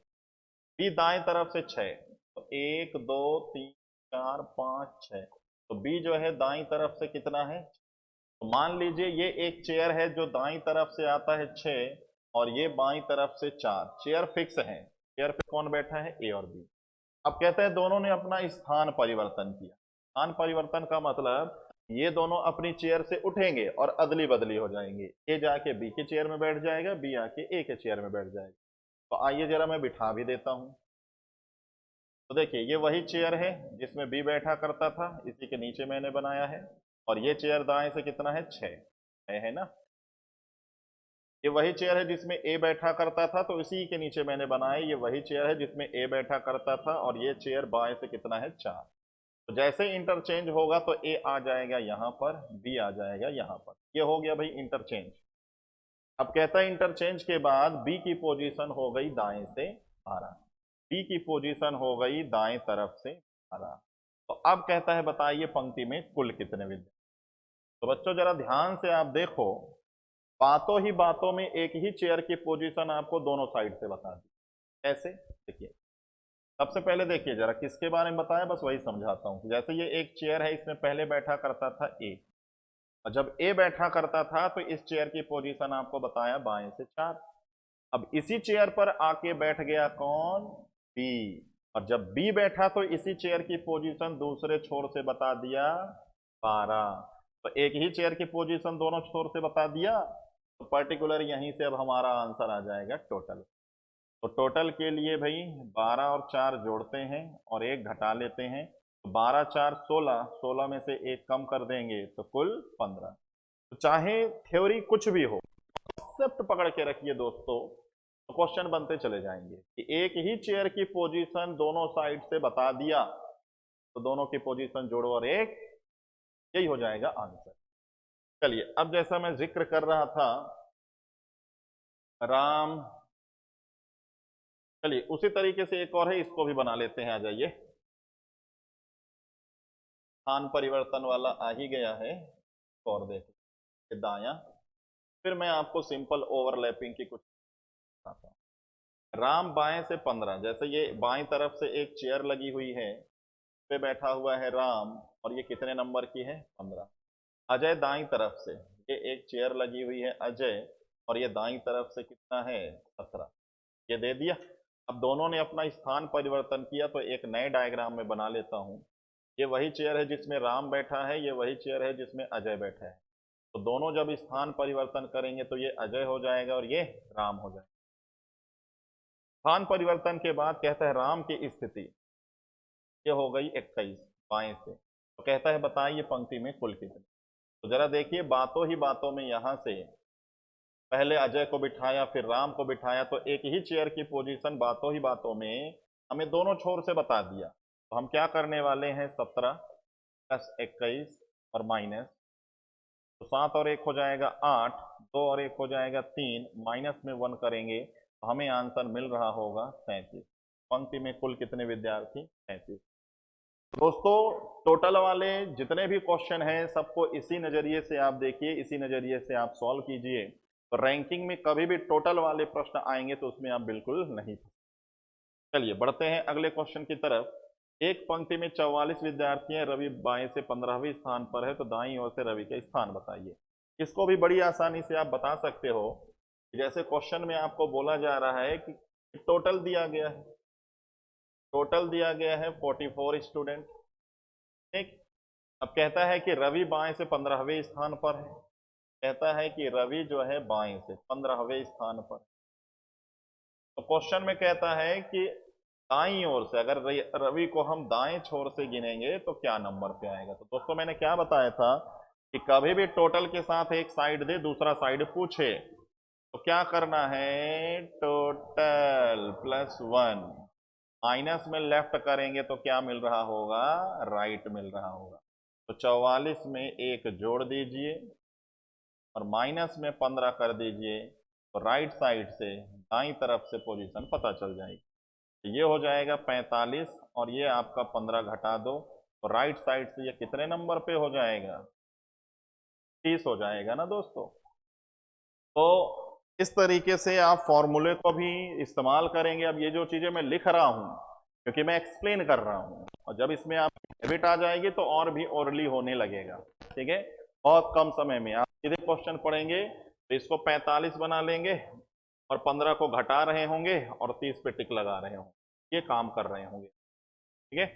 बी दाएं तरफ से 6, तो 1, 2, 3, 4, 5, 6, तो बी जो है दाईं तरफ से कितना है, तो मान लीजिए ये एक चेयर है जो दाईं तरफ से आता है 6 और ये बाईं तरफ से 4, चेयर फिक्स है, चेयर पे कौन बैठा है, ए और बी। अब कहते हैं दोनों ने अपना स्थान परिवर्तन किया। स्थान परिवर्तन का मतलब ये दोनों अपनी चेयर से उठेंगे और अदली बदली हो जाएंगे, ए जाके बी के चेयर में बैठ जाएगा, बी आके ए के चेयर में बैठ जाएगा। तो आइए जरा मैं बिठा भी देता हूं। तो देखिए ये वही चेयर है जिसमें बी बैठा करता था, इसी के नीचे मैंने बनाया है, और ये चेयर दाएं से कितना है, 6 है ना। ये वही चेयर है जिसमें ए बैठा करता था, तो इसी के नीचे मैंने बनाया, ये वही चेयर है जिसमें ए बैठा करता था, और ये चेयर बाएं से कितना है, 4। तो जैसे इंटरचेंज होगा तो ए आ जाएगा यहाँ पर, बी आ जाएगा यहाँ पर, ये हो गया भाई इंटरचेंज। अब कहता है इंटरचेंज के बाद बी की पोजीशन हो गई दाएं से 12, बी की पोजीशन हो गई दाएं तरफ से 12। तो अब कहता है बताइए पंक्ति में कुल कितने विद्यार्थी। तो बच्चों जरा ध्यान से आप देखो, बातों ही बातों में एक ही चेयर की पोजीशन आपको दोनों साइड से बता दी। कैसे, देखिए सबसे पहले देखिए जरा किसके बारे में बताया, बस वही समझाता हूं। जैसे ये एक चेयर है, इसमें पहले बैठा करता था ए, और जब ए बैठा करता था तो इस चेयर की पोजीशन आपको बताया बाएं से 4। अब इसी चेयर पर आके बैठ गया कौन, बी, और जब बी बैठा तो इसी चेयर की पोजीशन दूसरे छोर से बता दिया 12। तो एक ही चेयर की पोजीशन दोनों छोर से बता दिया, तो पर्टिकुलर यहीं से अब हमारा आंसर आ जाएगा टोटल। तो टोटल के लिए भाई 12 और 4 जोड़ते हैं और एक घटा लेते हैं, तो 12 4 16, 16 में से एक कम कर देंगे तो कुल 15। तो चाहे थ्योरी कुछ भी हो, कॉन्सेप्ट पकड़ के रखिए दोस्तों, तो क्वेश्चन बनते चले जाएंगे कि एक ही चेयर की पोजीशन दोनों साइड से बता दिया, तो दोनों की पोजीशन जोड़ो और एक, यही हो जाएगा आंसर। चलिए अब जैसा मैं जिक्र कर रहा था राम, चलिए उसी तरीके से एक और है, इसको भी बना लेते हैं। आ जाइए, स्थान परिवर्तन वाला आ ही गया है, और देखिए दाया, फिर मैं आपको सिंपल ओवरलैपिंग की कुछ बताता हूं। राम बाएं से 15, जैसे ये बाएं तरफ से एक चेयर लगी हुई है, पे बैठा हुआ है राम, और ये कितने नंबर की है 15। अजय दाईं तरफ से, ये एक चेयर लगी हुई है अजय, और ये दाईं तरफ से कितना है 17, ये दे दिया। अब दोनों ने अपना स्थान परिवर्तन किया, तो एक नए डायग्राम में बना लेता हूं। ये वही चेयर है जिसमें राम बैठा है, ये वही चेयर है जिसमें अजय बैठा है। तो दोनों जब स्थान परिवर्तन करेंगे तो ये अजय हो जाएगा और ये राम हो जाएगा। स्थान परिवर्तन के बाद कहता है राम की स्थिति, ये हो गई 21 बाएं से, तो कहता है बताइए पंक्ति में कुल कितने। तो जरा देखिए, बातों ही बातों में यहां से पहले अजय को बिठाया फिर राम को बिठाया, तो एक ही चेयर की पोजीशन बातों ही बातों में हमें दोनों छोर से बता दिया। तो हम क्या करने वाले हैं, 17 प्लस 21 और माइनस, तो 7 और 1 हो जाएगा 8, 2 और 1 हो जाएगा 3, माइनस में 1 करेंगे तो हमें आंसर मिल रहा होगा 37। पंक्ति में कुल कितने विद्यार्थी, 37। दोस्तों टोटल वाले जितने भी क्वेश्चन हैं सबको इसी नजरिए से आप देखिए, इसी नजरिए से आप सॉल्व कीजिए, तो रैंकिंग में कभी भी टोटल वाले प्रश्न आएंगे तो उसमें आप बिल्कुल नहीं। चलिए बढ़ते हैं अगले क्वेश्चन की तरफ। एक पंक्ति में 44 विद्यार्थी हैं, रवि बाएं से 15वें स्थान पर है, तो दाईं ओर से रवि का स्थान बताइए। इसको भी बड़ी आसानी से आप बता सकते हो, जैसे क्वेश्चन में आपको बोला जा रहा है कि टोटल दिया गया है, टोटल दिया गया है 44 स्टूडेंट, ठीक। अब कहता है कि रवि बाएं से 15वें स्थान पर है, कहता है कि रवि जो है बाएं से 15वें स्थान पर। तो क्वेश्चन में कहता है कि दाईं ओर से अगर रवि को हम दाएं छोर से गिनेंगे तो क्या नंबर पे आएगा। तो दोस्तों मैंने क्या बताया था कि कभी भी टोटल के साथ एक साइड दे दूसरा साइड पूछे, तो क्या करना है, टोटल प्लस 1, माइनस में लेफ्ट करेंगे तो क्या मिल रहा होगा, राइट मिल रहा होगा। तो 44 में एक जोड़ दीजिए और माइनस में 15 कर दीजिए, तो राइट साइड से दाईं तरफ से पोजीशन पता चल जाएगी। तो ये हो जाएगा 45 और ये आपका 15 घटा दो, तो राइट साइड से ये कितने नंबर पे हो जाएगा, 30 हो जाएगा ना दोस्तों। तो इस तरीके से आप फॉर्मूले को भी इस्तेमाल करेंगे। अब ये जो चीजें मैं लिख रहा हूं क्योंकि मैं एक्सप्लेन कर रहा हूं, और जब इसमें आप हैबिट आ जाएगी तो और भी ओरली होने लगेगा, ठीक है। बहुत कम समय में आप सीधे क्वेश्चन पढ़ेंगे तो इसको 45 बना लेंगे और 15 को घटा रहे होंगे और 30 पे टिक लगा रहे होंगे, ये काम कर रहे होंगे, ठीक है।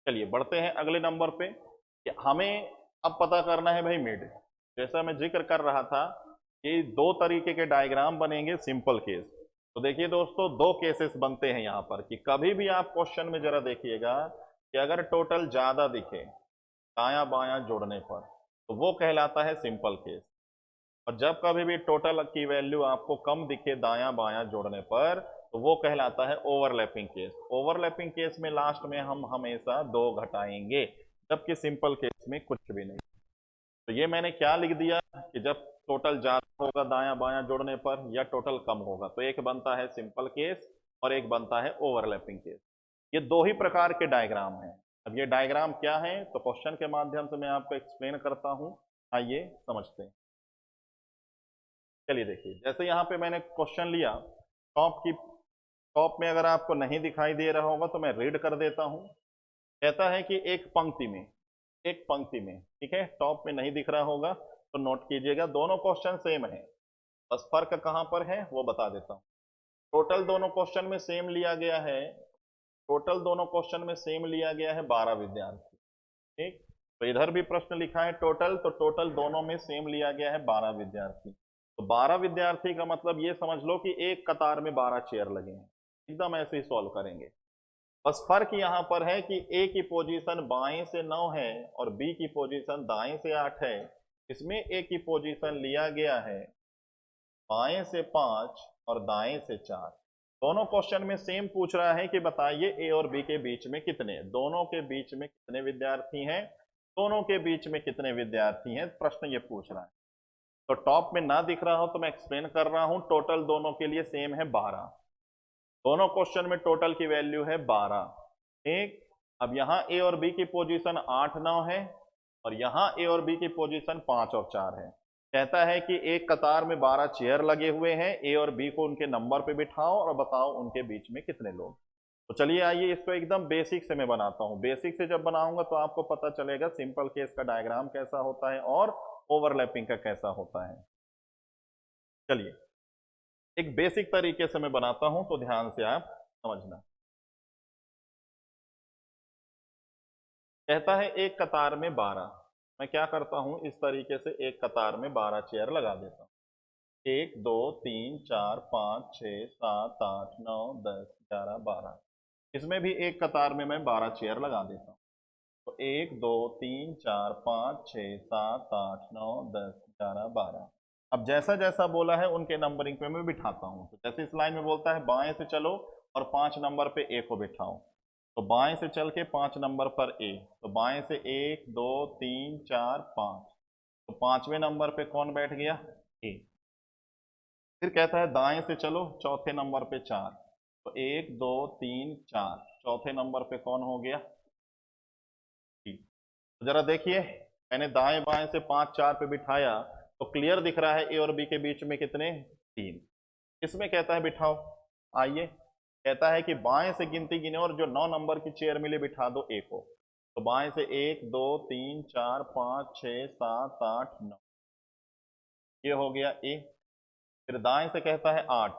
चलिए बढ़ते हैं अगले नंबर पे कि हमें अब पता करना है भाई मिड। जैसा मैं जिक्र कर रहा था कि दो तरीके के डायग्राम बनेंगे, सिंपल केस। तो देखिए दोस्तों दो केसेस बनते हैं यहाँ पर कि कभी भी आप क्वेश्चन में जरा देखिएगा कि अगर टोटल ज्यादा दिखे दायां बायां जोड़ने पर तो वो कहलाता है सिंपल केस, और जब कभी भी टोटल की वैल्यू आपको कम दिखे दायां बायां जोड़ने पर तो वो कहलाता है ओवरलैपिंग केस। ओवरलैपिंग केस में लास्ट में हम हमेशा 2 घटाएंगे, जबकि सिंपल केस में कुछ भी नहीं। तो ये मैंने क्या लिख दिया कि जब टोटल ज्यादा होगा दायां बायां जोड़ने पर या टोटल कम होगा, तो एक बनता है सिंपल केस और एक बनता है ओवरलैपिंग केस। ये दो ही प्रकार के डायग्राम हैं। अब ये डायग्राम क्या है तो क्वेश्चन के माध्यम से मैं आपको एक्सप्लेन करता हूं, आइए समझते हैं। चलिए देखिए, जैसे यहाँ पे मैंने क्वेश्चन लिया, टॉप में अगर आपको नहीं दिखाई दे रहा होगा तो मैं रीड कर देता हूं। कहता है कि एक पंक्ति में, ठीक है, टॉप में नहीं दिख रहा होगा तो नोट कीजिएगा, दोनों क्वेश्चन सेम है, बस फर्क कहां पर है वो बता देता हूं। टोटल दोनों क्वेश्चन में सेम लिया गया है, टोटल दोनों क्वेश्चन में सेम लिया गया है 12 विद्यार्थी। ठीक, तो इधर भी प्रश्न लिखा है टोटल, तो टोटल दोनों में सेम लिया गया है 12 विद्यार्थी। तो 12 विद्यार्थी का मतलब ये समझ लो कि एक कतार में 12 चेयर लगे हैं। एकदम ऐसे ही सॉल्व करेंगे। बस फर्क यहां पर है कि ए की पोजीशन बाएं से 9 है और बी की पोजीशन दाएं से 8 है। इसमें ए की पोजीशन लिया गया है बाएं से 5 और दाएं से 4। दोनों क्वेश्चन में सेम पूछ रहा है कि बताइए ए और बी के बीच में कितने, दोनों के बीच में कितने विद्यार्थी हैं, दोनों के बीच में कितने विद्यार्थी हैं, प्रश्न ये पूछ रहा है। तो टॉप में ना दिख रहा हो तो मैं एक्सप्लेन कर रहा हूं। टोटल दोनों के लिए सेम है 12। दोनों क्वेश्चन में टोटल की वैल्यू है 12। ठीक, अब यहां ए और बी की पोजीशन 8 9 है और यहां ए और बी की पोजीशन 5 और 4 है। कहता है कि एक कतार में 12 चेयर लगे हुए हैं, ए और बी को उनके नंबर पे बिठाओ और बताओ उनके बीच में कितने लोग। तो चलिए आइए इसको एकदम बेसिक से मैं बनाता हूं। बेसिक से जब बनाऊंगा तो आपको पता चलेगा सिंपल केस का डायग्राम कैसा होता है और ओवरलैपिंग का कैसा होता है। चलिए एक बेसिक तरीके से मैं बनाता हूं तो ध्यान से आप समझना। कहता है एक कतार में 12। मैं क्या करता हूं, इस तरीके से एक कतार में 12 चेयर लगा देता हूं। 1 2 3 4 5 6 7 8 9 10 11 12। इसमें भी एक कतार में मैं 12 चेयर लगा देता हूं। तो 1 2 3 4 5 6 7 8 9 10 11 12। अब जैसा जैसा बोला है उनके नंबरिंग पे मैं बिठाता हूं। तो जैसे इस लाइन में बोलता है बाएं से चलो और 5 नंबर पे ए को बिठाओ, तो बाएं से चल के 5 नंबर पर ए, तो बाएं से 1 2 3 4 5, तो 5वें नंबर पे कौन बैठ गया, ए। फिर कहता है दाएं से चलो चौथे नंबर पे 4, तो 1 2 3 4, चौथे नंबर पे कौन हो गया, टी। तो जरा देखिए मैंने दाएं बाएं से 5 4 पे बिठाया तो क्लियर दिख रहा है ए और बी के बीच में कितने, 3। इसमें कहता है बिठाओ। आइए, कहता है कि बाएं से गिनती गिने और जो 9 नंबर की चेयर मिले बिठा दो ए को। तो बाएं से 1 2 3 4 5 6 7 8 9, ये हो गया ए। फिर दाएं से कहता है 8,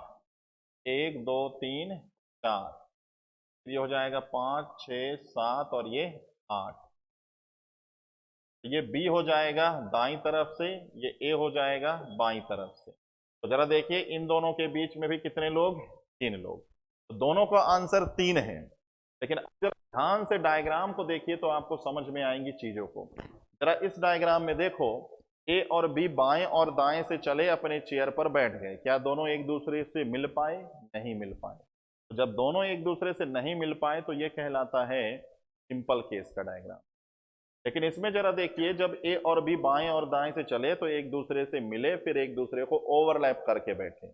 1 2 3 4, ये हो जाएगा 5 6 7 और ये 8। ये बी हो जाएगा दाईं तरफ से, ये ए हो जाएगा बाईं तरफ से। तो जरा देखिए इन दोनों के बीच में भी कितने लोग, 3 लोग। तो दोनों का आंसर 3 है। लेकिन अगर ध्यान से डायग्राम को देखिए तो आपको समझ में आएंगी चीजों को। जरा इस डायग्राम में देखो, ए और बी बाएं और दाएं से चले अपने चेयर पर बैठ गए। क्या दोनों एक दूसरे से मिल पाए, नहीं मिल पाए। तो जब दोनों एक दूसरे से नहीं मिल पाए तो यह कहलाता है सिंपल केस का डायग्राम। लेकिन इसमें जरा देखिए जब ए और बी बाएं और दाएं से चले तो एक दूसरे से मिले, फिर एक दूसरे को ओवरलैप करके बैठे।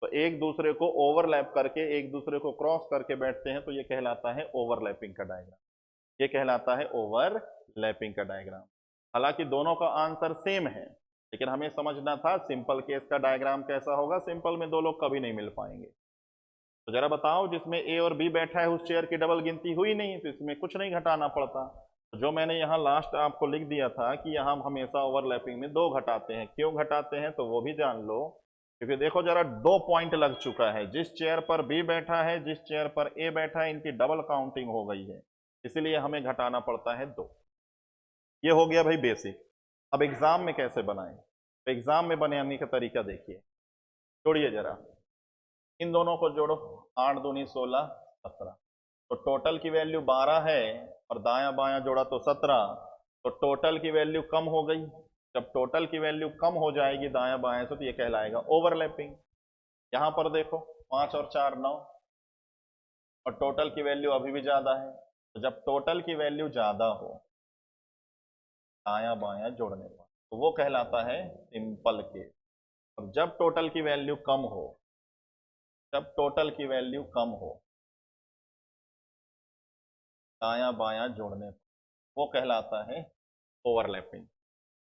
तो एक दूसरे को ओवरलैप करके एक दूसरे को क्रॉस करके बैठते हैं तो ये कहलाता है ओवरलैपिंग का डायग्राम। ये कहलाता है ओवरलैपिंग का डायग्राम। हालांकि दोनों का आंसर सेम है, लेकिन हमें समझना था सिंपल केस का डायग्राम कैसा होगा। सिंपल में दो लोग कभी नहीं मिल पाएंगे। तो जरा बताओ जिसमें ए और बी बैठा है उस चेयर की डबल गिनती हुई नहीं, तो इसमें कुछ नहीं घटाना पड़ता। जो मैंने यहाँ लास्ट आपको लिख दिया था कि यहाँ हम हमेशा ओवरलैपिंग में 2 घटाते हैं। क्यों घटाते हैं तो वो भी जान लो। क्योंकि देखो जरा 2 पॉइंट लग चुका है। जिस चेयर पर बी बैठा है, जिस चेयर पर ए बैठा है, इनकी डबल काउंटिंग हो गई है, इसलिए हमें घटाना पड़ता है 2। ये हो गया भाई बेसिक। अब एग्जाम में कैसे बनाएं, तो एग्जाम में बनाने का तरीका देखिए। जोड़िए जरा, इन दोनों को जोड़ो, 8 दूनी 16 17। तो टोटल की वैल्यू 12 है और दायां बायां जोड़ा तो 17। तो टोटल की वैल्यू कम हो गई। जब टोटल की वैल्यू कम हो जाएगी दायां बायां से तो ये कहलाएगा ओवरलैपिंग। यहां पर देखो 5 और 4 9 और टोटल की वैल्यू अभी भी ज्यादा है। तो जब टोटल की वैल्यू ज्यादा हो दायां बायां जोड़ने पर तो वो कहलाता है सिंपल केस। और जब टोटल की वैल्यू कम हो, जब टोटल की वैल्यू कम हो दायां बायां जोड़ने पर, वो कहलाता है ओवरलैपिंग।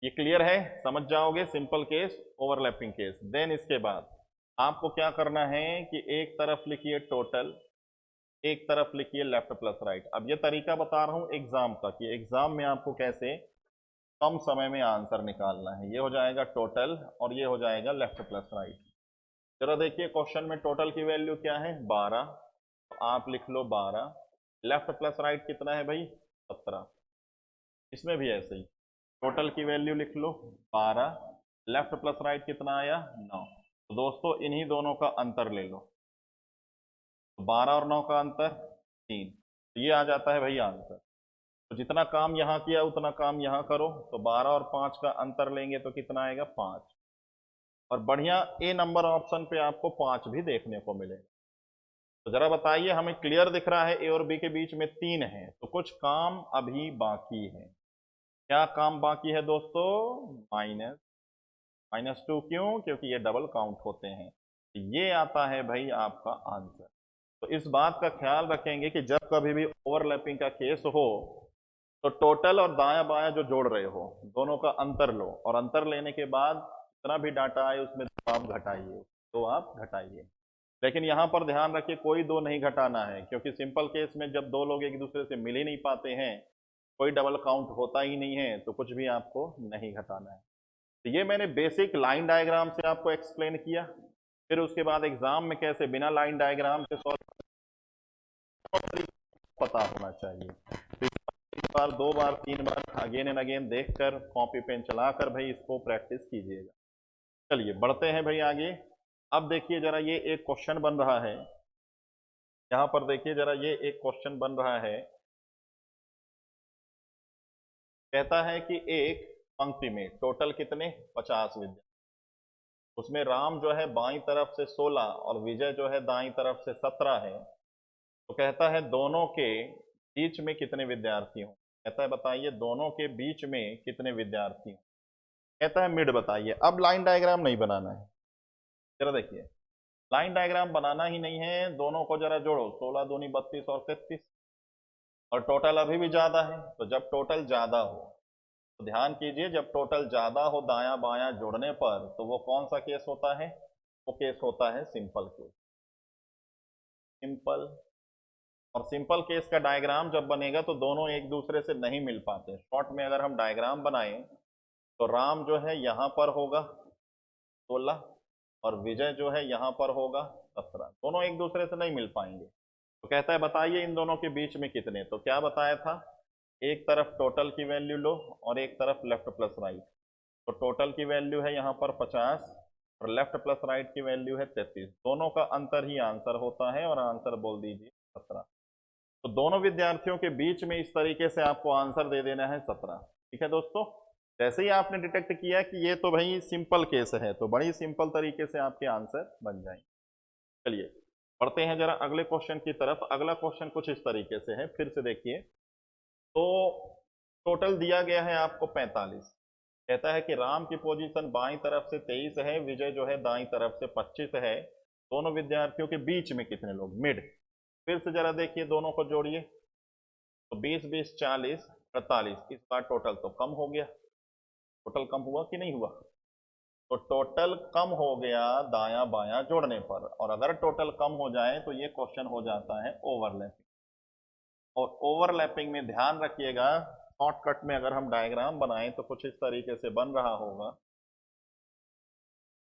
ये क्लियर है, समझ जाओगे simple case overlapping case. Then इसके बाद आपको क्या करना है कि एक तरफ लिखिए टोटल, एक तरफ लिखिए लेफ्ट प्लस राइट। अब ये तरीका बता रहा हूं एग्जाम का कि एग्जाम में आपको कैसे कम समय में आंसर निकालना है। ये हो जाएगा टोटल और ये हो जाएगा लेफ्ट प्लस राइट। जरा देखिए क्वेश्चन में टोटल की वैल्यू क्या है 12, तो आप लिख लो 12 लेफ्ट प्लस राइट कितना है भाई 17। इसमें भी ऐसे ही टोटल की वैल्यू लिख लो 12, लेफ्ट प्लस राइट कितना आया 9। तो दोस्तों इन्हीं दोनों का अंतर ले लो, तो 12 और 9 का अंतर 3, तो ये आ जाता है भाई आंसर। तो जितना काम यहाँ किया उतना काम यहाँ करो, तो 12 और 5 का अंतर लेंगे तो कितना आएगा 5। और बढ़िया ए नंबर ऑप्शन पे आपको 5 भी देखने को मिलेगा। तो जरा बताइए, हमें क्लियर दिख रहा है ए और बी के बीच में 3 है, तो कुछ काम अभी बाकी है। क्या काम बाकी है दोस्तों? माइनस, -2 क्यों? क्योंकि ये डबल काउंट होते हैं। तो ये आता है भाई आपका आंसर। तो इस बात का ख्याल रखेंगे कि जब कभी भी ओवरलैपिंग का केस हो तो टोटल और दायां बायां जो जोड़ रहे हो दोनों का अंतर लो, और अंतर लेने के बाद जितना भी डाटा आए उसमें दो आप घटाइए। लेकिन यहां पर ध्यान रखिए कोई दो नहीं घटाना है, क्योंकि सिंपल केस में जब दो लोग एक दूसरे से मिल ही नहीं पाते हैं, कोई डबल काउंट होता ही नहीं है, तो कुछ भी आपको नहीं घटाना है। तो ये मैंने बेसिक लाइन डायग्राम से आपको एक्सप्लेन किया। फिर उसके बाद एग्जाम में कैसे बिना लाइन डायग्राम के सॉल्व पता होना चाहिए। तो एक बार, दो बार, तीन बार अगेन एंड अगेन देखकर कॉपी पेन चलाकर भाई इसको प्रैक्टिस कीजिएगा। चलिए बढ़ते हैं भाई आगे। अब देखिए जरा ये एक क्वेश्चन बन रहा है, यहां पर देखिए जरा ये एक क्वेश्चन बन रहा है। कहता है कि एक पंक्ति में टोटल कितने 50 विद्यार्थी, उसमें राम जो है बाईं तरफ से 16 और विजय जो है दाईं तरफ से 17 है। तो कहता है दोनों के बीच में कितने विद्यार्थी हों। कहता है बताइए दोनों के बीच में कितने विद्यार्थी हों। कहता है मिड बताइए। अब लाइन डायग्राम नहीं बनाना है, जरा देखिए लाइन डायग्राम बनाना ही नहीं है, दोनों को जरा जोड़ो, 16 दूनी 32 और 33, और टोटल अभी भी ज्यादा है। तो जब टोटल ज्यादा हो तो ध्यान कीजिए, जब टोटल ज्यादा हो दायां बायां जोड़ने पर, तो वो कौन सा केस होता है? वो केस होता है सिंपल केस। सिंपल, और सिंपल केस का डायग्राम जब बनेगा तो दोनों एक दूसरे से नहीं मिल पाते। शॉर्ट में अगर हम डायग्राम बनाएं तो राम जो है यहां पर होगा 16, और विजय जो है यहां पर होगा 17, दोनों एक दूसरे से नहीं मिल पाएंगे। तो कहता है बताइए इन दोनों के बीच में कितने। तो क्या बताया था, एक तरफ टोटल की वैल्यू लो और एक तरफ लेफ्ट प्लस राइट। तो टोटल की वैल्यू है यहाँ पर 50 और लेफ्ट प्लस राइट की वैल्यू है 33, दोनों का अंतर ही आंसर होता है, और आंसर बोल दीजिए 17। तो दोनों विद्यार्थियों के बीच में इस तरीके से आपको आंसर दे देना है 17। ठीक है दोस्तों, जैसे ही आपने डिटेक्ट किया कि ये तो भाई सिंपल केस है, तो बड़ी सिंपल तरीके से आपके आंसर बन जाएंगे। चलिए पढ़ते हैं जरा अगले क्वेश्चन की तरफ। अगला क्वेश्चन कुछ इस तरीके से है, फिर से देखिए। तो टोटल दिया गया है आपको 45। कहता है कि राम की पोजीशन बाईं तरफ से 23 है, विजय जो है दाईं तरफ से 25 है, दोनों विद्यार्थियों के बीच में कितने लोग, मिड। फिर से जरा देखिए दोनों को जोड़िए, तो 20 20 40 48, इस बार टोटल तो कम हो गया। टोटल कम हुआ कि नहीं हुआ? तो टोटल कम हो गया दायां बायां जोड़ने पर, और अगर टोटल कम हो जाए तो ये क्वेश्चन हो जाता है ओवरलैपिंग। और ओवरलैपिंग में ध्यान रखिएगा, शॉर्टकट में अगर हम डायग्राम बनाएं तो कुछ इस तरीके से बन रहा होगा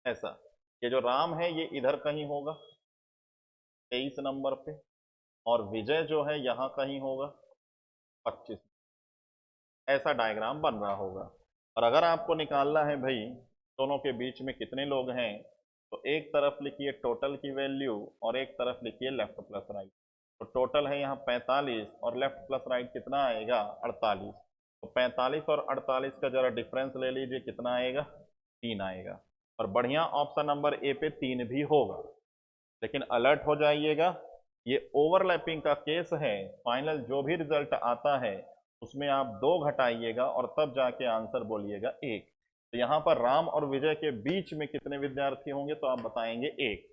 ऐसा। ये जो राम है ये इधर कहीं होगा 23 नंबर पे, और विजय जो है यहाँ कहीं होगा 25, ऐसा डायग्राम बन रहा होगा। और अगर आपको निकालना है भाई दोनों के बीच में कितने लोग हैं, तो एक तरफ लिखिए टोटल की वैल्यू और एक तरफ लिखिए लेफ्ट प्लस राइट। तो टोटल है यहाँ 45 और लेफ्ट प्लस राइट कितना आएगा 48। तो 45 और 48 का जरा डिफरेंस ले लीजिए, कितना आएगा 3 आएगा। और बढ़िया ऑप्शन नंबर ए पे 3 भी होगा, लेकिन अलर्ट हो जाइएगा, ये ओवरलैपिंग का केस है। फाइनल जो भी रिजल्ट आता है उसमें आप 2 घटाइएगा और तब जाके आंसर बोलिएगा 1। तो यहाँ पर राम और विजय के बीच में कितने विद्यार्थी होंगे, तो आप बताएंगे 1।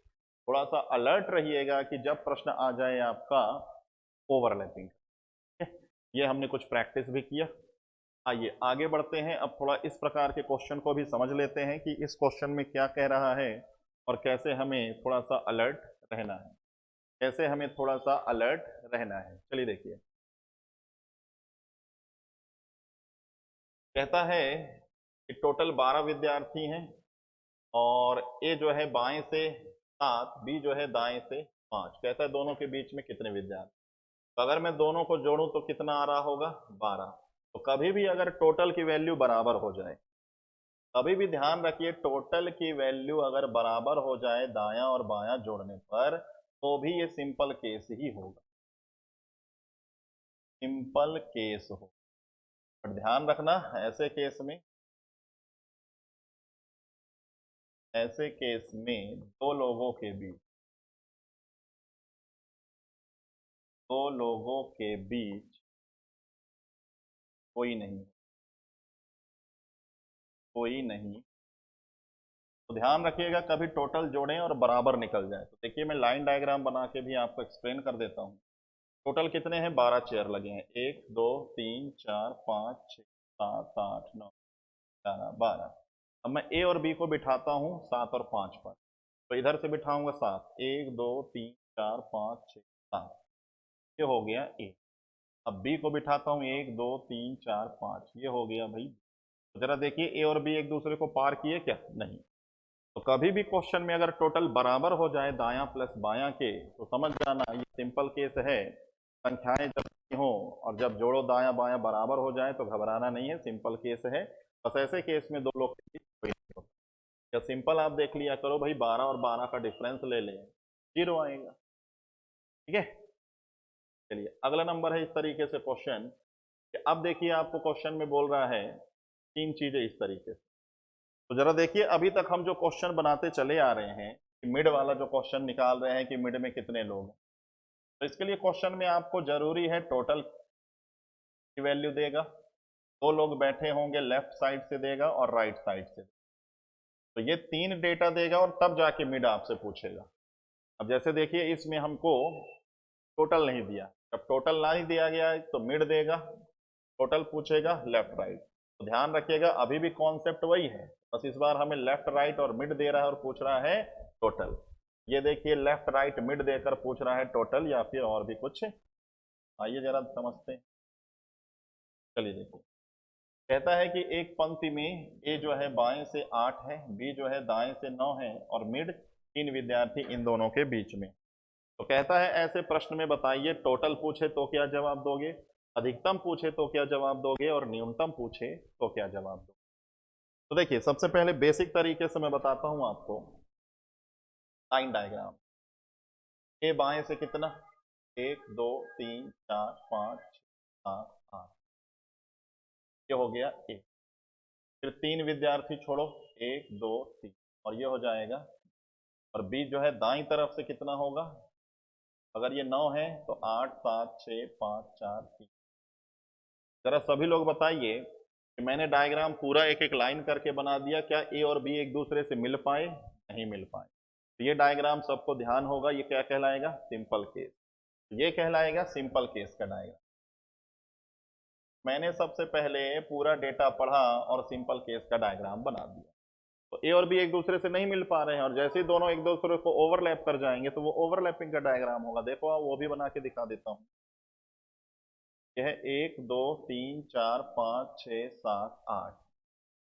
थोड़ा सा अलर्ट रहिएगा कि जब प्रश्न आ जाए आपका ओवरलैपिंग। ये हमने कुछ प्रैक्टिस भी किया। आइए आगे बढ़ते हैं। अब थोड़ा इस प्रकार के क्वेश्चन को भी समझ लेते हैं कि इस क्वेश्चन में क्या कह रहा है और कैसे हमें थोड़ा सा अलर्ट रहना है, कैसे हमें थोड़ा सा अलर्ट रहना है। चलिए देखिए, कहता है कि टोटल 12 विद्यार्थी हैं, और ए जो है बाएं से 7, बी जो है दाएं से 5। कहता है दोनों के बीच में कितने विद्यार्थी। तो अगर मैं दोनों को जोड़ूं तो कितना आ रहा होगा 12। तो कभी भी अगर टोटल की वैल्यू बराबर हो जाए, कभी भी ध्यान रखिए टोटल की वैल्यू अगर बराबर हो जाए दायां और बायां जोड़ने पर, तो भी ये सिंपल केस ही होगा, सिंपल केस हो। पर ध्यान रखना ऐसे केस में दो लोगों के बीच कोई नहीं, कोई नहीं। तो ध्यान रखिएगा कभी टोटल जोड़ें और बराबर निकल जाए। तो देखिए मैं लाइन डायग्राम बना के भी आपको एक्सप्लेन कर देता हूँ। टोटल कितने हैं, 12 चेयर लगे हैं, 1 2 3 4 5 6 7 8 9 11 12। अब मैं ए और बी को बिठाता हूँ 7 और 5 पर, तो इधर से बिठाऊंगा 7, 1 2 3 4 5 6 7, ये हो गया ए। अब बी को बिठाता हूँ 1 2 3 4 5, ये हो गया भाई। तो जरा देखिए ए और बी एक दूसरे को पार किए क्या, नहीं। तो कभी भी क्वेश्चन में अगर टोटल बराबर हो जाए दायां प्लस बायां के, तो समझ जाना ये सिंपल केस है। संख्याएं जब हो और जब जोड़ो दायां बायां बराबर हो जाए तो घबराना नहीं है, सिंपल केस है। बस ऐसे केस में दो लोग के बीच कोई नहीं होता। या सिंपल आप देख लिया करो भाई, 12 और 12 का डिफरेंस ले लें, 0 आएगा। ठीक है, चलिए अगला नंबर है इस तरीके से क्वेश्चन। अब देखिए आपको क्वेश्चन में बोल रहा है तीन चीजें इस तरीके से। तो जरा देखिए अभी तक हम जो क्वेश्चन बनाते चले आ रहे हैं, कि मिड वाला जो क्वेश्चन निकाल रहे हैं कि मिड में कितने लोग हैं। तो इसके लिए क्वेश्चन में आपको जरूरी है टोटल की वैल्यू देगा, दो लोग बैठे होंगे लेफ्ट साइड से देगा और राइट साइड से। तो ये तीन डेटा देगा और तब जाके मिड आपसे पूछेगा। अब जैसे देखिए इसमें हमको टोटल नहीं दिया, जब टोटल नहीं दिया गया है तो मिड देगा, टोटल पूछेगा लेफ्ट राइट। तो ध्यान रखिएगा अभी भी कॉन्सेप्ट वही है, बस इस बार हमें लेफ्ट राइट और मिड दे रहा है और पूछ रहा है टोटल। ये देखिए लेफ्ट राइट मिड देकर पूछ रहा है टोटल या फिर और भी कुछ। आइए जरा समझते हैं। चलिए देखिए, कहता है कि एक पंक्ति में ए जो है बाएं से 8 है, बी जो है दाएं से 9 है और मिड 3 विद्यार्थी इन दोनों के बीच में। तो कहता है ऐसे प्रश्न में बताइए टोटल पूछे तो क्या जवाब दोगे, अधिकतम पूछे तो क्या जवाब दोगे और न्यूनतम पूछे तो क्या जवाब दोगे। तो देखिए सबसे पहले बेसिक तरीके से मैं बताता हूं आपको लाइन डायग्राम। ए बाएं से कितना, 1 2 3 4 5 6 7 8, ये हो गया ए। फिर 3 विद्यार्थी छोड़ो, 1 2 3, और ये हो जाएगा। और बी जो है दाई तरफ से कितना होगा, अगर ये 9 है तो 8 7 6 5 4 3। जरा सभी लोग बताइए कि मैंने डायग्राम पूरा एक एक लाइन करके बना दिया, क्या ए और बी एक दूसरे से मिल पाए, नहीं मिल पाए। तो ये डायग्राम सबको ध्यान होगा, ये क्या कहलाएगा, सिंपल केस। ये कहलाएगा सिंपल केस का डायग्राम। मैंने सबसे पहले पूरा डेटा पढ़ा और सिंपल केस का डायग्राम बना दिया। तो ए और बी एक दूसरे से नहीं मिल पा रहे हैं और जैसे ही दोनों एक दूसरे को ओवरलैप कर जाएंगे तो वो ओवरलैपिंग का डायग्राम होगा। देखो वो भी बना के दिखा देता हूं। यह 1 2 3 4 5 6 7 8।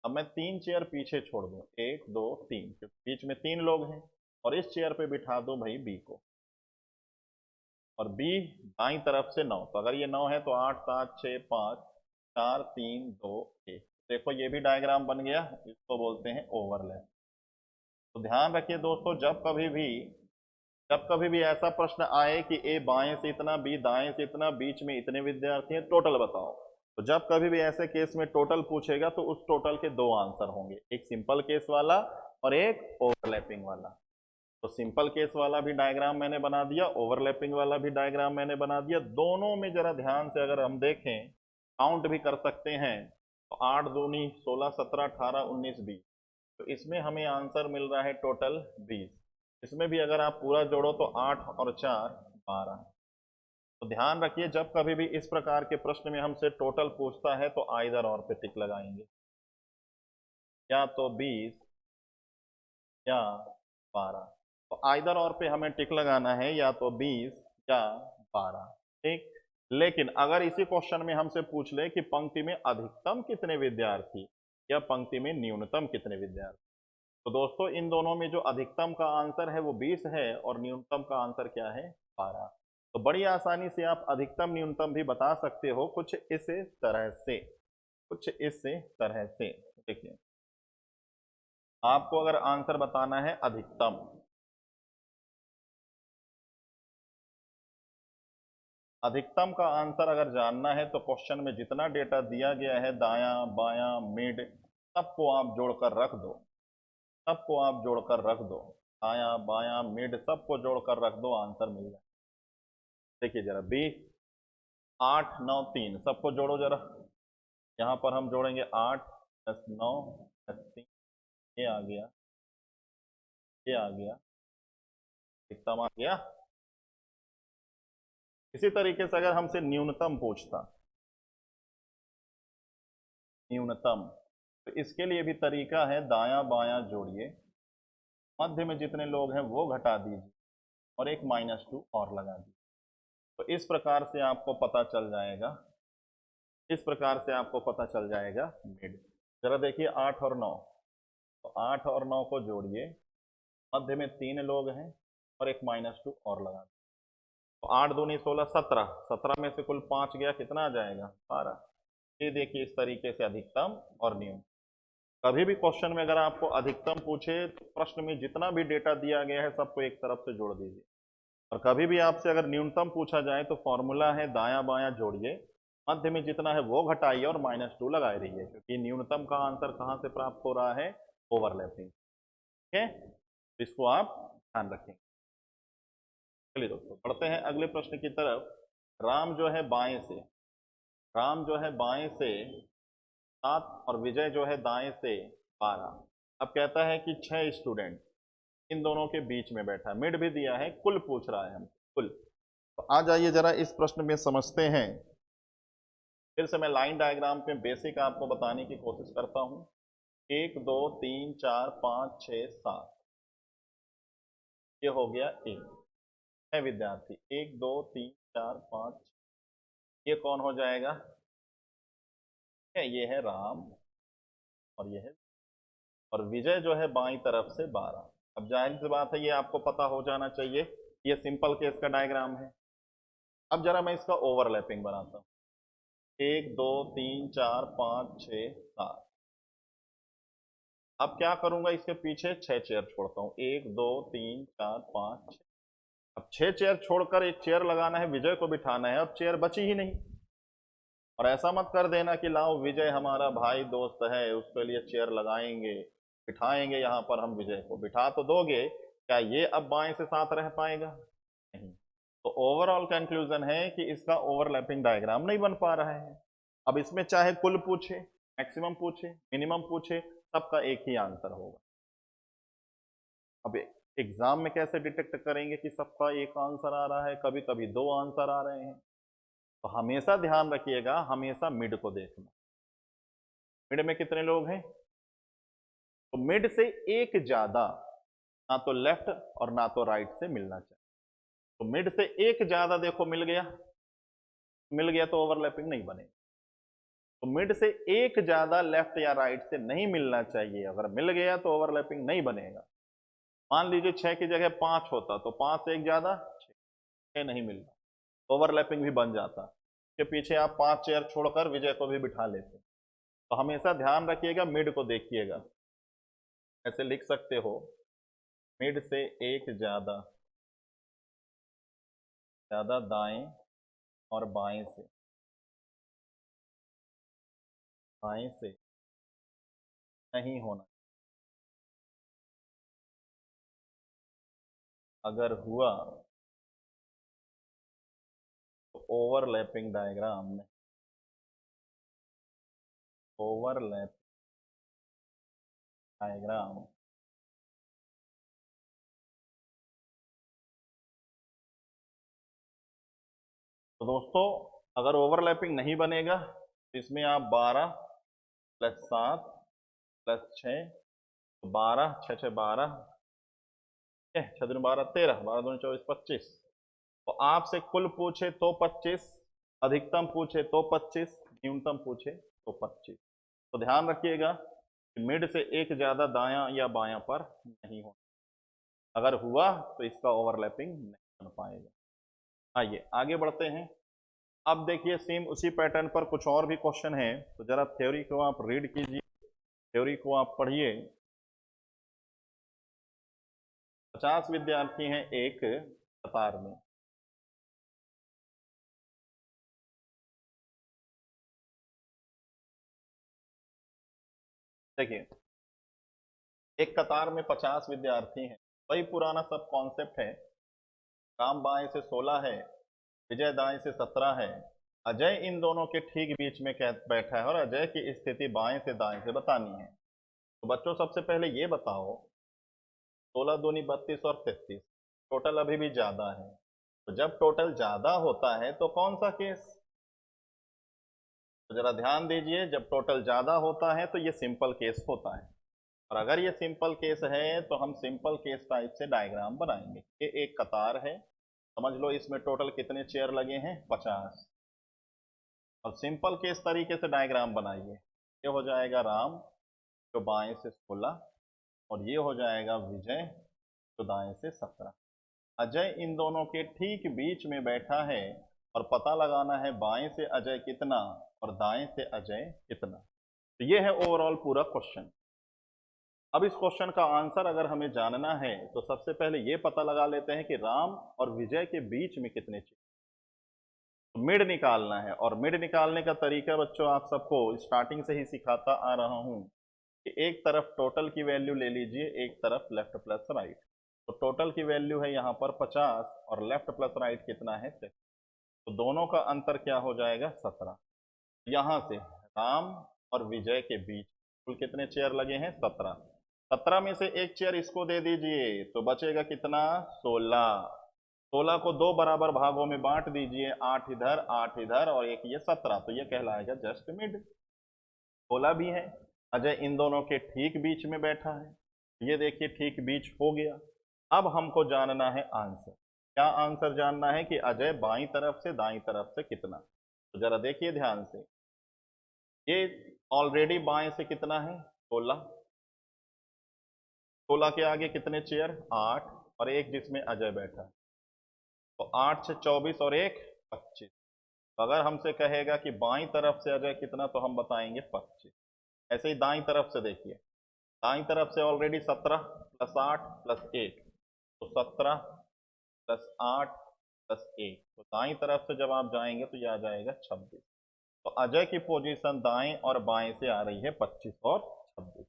अब मैं 3 चेयर पीछे छोड़ दूं, 1 2 3, बीच में 3 लोग हैं और इस चेयर पे बिठा दो भाई बी को, और बी दाई तरफ से 9। तो अगर ये 9 है तो 8 7 6 5 4 3 2 1। देखो ये भी डायग्राम बन गया, इसको बोलते हैं ओवरलैप। तो ध्यान रखिए दोस्तों, जब कभी भी ऐसा प्रश्न आए कि ए बाएं से इतना बी दाएं से इतना, बीच में इतने विद्यार्थी हैं, टोटल बताओ, तो जब कभी भी ऐसे केस में टोटल पूछेगा तो उस टोटल के दो आंसर होंगे, एक सिंपल केस वाला और एक ओवरलैपिंग वाला। तो सिंपल केस वाला भी डायग्राम मैंने बना दिया, ओवरलैपिंग वाला भी डायग्राम मैंने बना दिया। दोनों में जरा ध्यान से अगर हम देखें, काउंट भी कर सकते हैं, तो 8 दूनी 16 17 18 19 20। तो इसमें हमें आंसर मिल रहा है टोटल 20। इसमें भी अगर आप पूरा जोड़ो तो 8 और 4 12। तो ध्यान रखिए जब कभी भी इस प्रकार के प्रश्न में हमसे टोटल पूछता है तो आइदर और पे टिक लगाएंगे, या तो 20 या 12। तो आइदर और पे हमें टिक लगाना है, या तो 20 या 12। ठीक, लेकिन अगर इसी क्वेश्चन में हमसे पूछ ले कि पंक्ति में अधिकतम कितने विद्यार्थी या पंक्ति में न्यूनतम कितने विद्यार्थी, तो दोस्तों इन दोनों में जो अधिकतम का आंसर है वो 20 है और न्यूनतम का आंसर क्या है, 12। तो बड़ी आसानी से आप अधिकतम न्यूनतम भी बता सकते हो कुछ इस तरह से, कुछ इस तरह से। देखिए, आपको अगर आंसर बताना है अधिकतम, अधिकतम का आंसर अगर जानना है तो क्वेश्चन में जितना डेटा दिया गया है दायां बायां मिड, सबको आप जोड़कर रख दो, सबको आप जोड़कर रख दो, दायां बायां मिड सबको जोड़कर रख दो, आंसर मिल जाए। देखिए जरा बी, 8 9 3 सबको जोड़ो जरा। यहाँ पर हम जोड़ेंगे 8 + 9 + 3, ये आ गया, ये आ गया, अधिकतम आ गया। इसी तरीके से अगर हमसे न्यूनतम पूछता, न्यूनतम, तो इसके लिए भी तरीका है, दायां बायां जोड़िए, मध्य में जितने लोग हैं वो घटा दीजिए और एक -2 और लगा दीजिए। तो इस प्रकार से आपको पता चल जाएगा, इस प्रकार से आपको पता चल जाएगा मिड। जरा देखिए 8 और 9, तो 8 और 9 को जोड़िए, मध्य में 3 लोग हैं और एक -2 और लगा दीजिए। तो 8 दूनी 16, 17, 17 में से कुल 5 गया, कितना आ जाएगा 12। ये देखिए इस तरीके से अधिकतम और न्यूनतम। कभी भी क्वेश्चन में अगर आपको अधिकतम पूछे तो प्रश्न में जितना भी डेटा दिया गया है सबको एक तरफ से जोड़ दीजिए, और कभी भी आपसे अगर न्यूनतम पूछा जाए तो फॉर्मूला है दायां बायां जोड़िए, मध्य में जितना है वो घटाइए और -2 लगाए रहिए, क्योंकि न्यूनतम का आंसर कहाँ से प्राप्त हो रहा है, ओवरलैपिंग। ठीक है, तो इसको आप ध्यान रखेंगे। चलिए दोस्तों बढ़ते हैं अगले प्रश्न की तरफ। राम जो है बाएं से, राम जो है बाएं से 7 और विजय जो है दाएं से 12। अब कहता है कि 6 स्टूडेंट इन दोनों के बीच में बैठा है, मिड भी दिया है, कुल पूछ रहा है हम, कुल। तो आ जाइए जरा इस प्रश्न में समझते हैं। फिर से मैं लाइन डायग्राम पे बेसिक आपको बताने की कोशिश करता हूं। 1 2 3 4 5 6 7, ये हो गया ए, है विद्यार्थी 1 2 3 4 5, ये कौन हो जाएगा, ये है राम और ये है, और विजय जो है बाईं तरफ से 12। अब जाहिर सी बात है ये आपको पता हो जाना चाहिए, ये सिंपल केस का डायग्राम है। अब जरा मैं इसका ओवरलैपिंग बनाता हूँ। 1 2 3 4 5 6 7, अब क्या करूंगा, इसके पीछे 6 चेयर छोड़ता हूँ, 1 2 3 4 5 6। अब 6 चेयर छोड़कर एक चेयर लगाना है, विजय को बिठाना है, अब चेयर बची ही नहीं। और ऐसा मत कर देना कि लाओ विजय हमारा भाई दोस्त है उसके लिए चेयर लगाएंगे बिठाएंगे, यहाँ पर हम विजय को बिठा तो दोगे, क्या ये अब बाएं से साथ रह पाएगा, नहीं। तो ओवरऑल कंक्लूजन है कि इसका ओवरलैपिंग डायग्राम नहीं बन पा रहा है। अब इसमें चाहे कुल पूछे, मैक्सिमम पूछे, मिनिमम पूछे, सबका एक ही आंसर होगा। अब एग्जाम में कैसे डिटेक्ट करेंगे कि सबका एक आंसर आ रहा है, कभी कभी 2 आंसर आ रहे हैं। तो हमेशा ध्यान रखिएगा, हमेशा मिड को देखना। मिड में कितने लोग हैं, तो मिड से एक ज्यादा ना तो लेफ्ट और ना तो राइट से मिलना चाहिए। तो मिड से एक ज्यादा देखो मिल गया, मिल गया तो ओवरलैपिंग नहीं बनेगा। तो मिड से एक ज्यादा लेफ्ट या राइट से नहीं मिलना चाहिए, अगर मिल गया तो ओवरलैपिंग नहीं बनेगा। मान लीजिए 6 की जगह 5 होता तो 5 से एक ज्यादा 6 नहीं मिलता, ओवरलैपिंग भी बन जाता। के पीछे आप 5 चेयर छोड़कर विजय को भी बिठा लेते। तो हमेशा ध्यान रखिएगा, मिड को देखिएगा। ऐसे लिख सकते हो, मिड से एक ज्यादा, ज्यादा दाएं और बाएं से, बाएं से नहीं होना। अगर हुआ तो ओवरलैपिंग डायग्राम में, ओवरलैप डायग्राम तो दोस्तों अगर ओवरलैपिंग नहीं बनेगा तो इसमें आप 12 + 7 + 6, तो 12 6 6 12, 6 दूनी 12 13, 12 दूनी 24 25। तो आपसे कुल पूछे तो 25, अधिकतम पूछे तो 25, न्यूनतम पूछे तो 25। तो ध्यान रखिएगा कि मिड से एक ज्यादा दायां या बायां पर नहीं हो, अगर हुआ तो इसका ओवरलैपिंग नहीं बन पाएगा। आइए आगे बढ़ते हैं। अब देखिए सेम उसी पैटर्न पर कुछ और भी क्वेश्चन है, तो जरा थ्योरी को आप रीड कीजिए, थ्योरी को आप पढ़िए। 50 विद्यार्थी हैं एक कतार में। देखिए एक कतार में 50 विद्यार्थी हैं, वही पुराना सब कॉन्सेप्ट है। राम बाएं से 16 है, विजय दाएं से 17 है, अजय इन दोनों के ठीक बीच में बैठा है और अजय की स्थिति बाएं से दाएं से बतानी है। तो बच्चों सबसे पहले ये बताओ, 16 दूनी 32 और 33, टोटल अभी भी ज्यादा है। तो जब टोटल ज्यादा होता है तो कौन सा केस? तो जरा ध्यान दीजिए, जब टोटल ज्यादा होता है तो ये सिंपल केस होता है। और अगर ये सिंपल केस है तो हम सिंपल केस टाइप से डायग्राम बनाएंगे। ये एक कतार है, समझ लो इसमें टोटल कितने चेयर लगे हैं? 50। और सिंपल केस तरीके से डायग्राम बनाइए। ये हो जाएगा राम जो बाएं से 16, और ये हो जाएगा विजय जो दाएं से 17। अजय इन दोनों के ठीक बीच में बैठा है और पता लगाना है बाएं से अजय कितना और दाएं से अजय कितना। तो ये है ओवरऑल पूरा क्वेश्चन। अब इस क्वेश्चन का आंसर अगर हमें जानना है तो सबसे पहले ये पता लगा लेते हैं कि राम और विजय के बीच में कितने चेयर, तो मिड निकालना है। और मिड निकालने का तरीका बच्चों आप सबको स्टार्टिंग से ही सिखाता आ रहा हूं कि एक तरफ टोटल की वैल्यू ले लीजिए, एक तरफ लेफ्ट प्लस राइट। तो टोटल की वैल्यू है यहाँ पर 50 और लेफ्ट प्लस राइट कितना है? 6। तो दोनों का अंतर क्या हो जाएगा? 17। यहाँ से राम और विजय के बीच कुल कितने चेयर लगे हैं? 17। 17 में से एक चेयर इसको दे दीजिए तो बचेगा कितना? 16। 16 को दो बराबर भागों में बांट दीजिए, 8 इधर 8 इधर और एक ये 17, तो ये कहलाएगा जस्ट मिड। 16 भी है, अजय इन दोनों के ठीक बीच में बैठा है, ये देखिए ठीक बीच हो गया। अब हमको जानना है आंसर। क्या आंसर जानना है? कि अजय बाईं तरफ से दाईं तरफ से कितना। तो जरा देखिए ध्यान से, ये ऑलरेडी बाएं से कितना है? 16। 16 के आगे कितने चेयर? 8 और एक जिसमें अजय बैठा है, तो 8 से 24 और एक 25। तो अगर हमसे कहेगा कि बाईं तरफ से अजय कितना, तो हम बताएंगे 25। ऐसे ही दाईं तरफ से देखिए, दाईं तरफ से ऑलरेडी 17 प्लस 8 प्लस 1, तो 17 प्लस 8 प्लस 1, तो दाईं तरफ से जब आप जाएंगे तो यह आ जाएगा 26। तो अजय की पोजीशन दाएं और बाएं से आ रही है 25 और 26।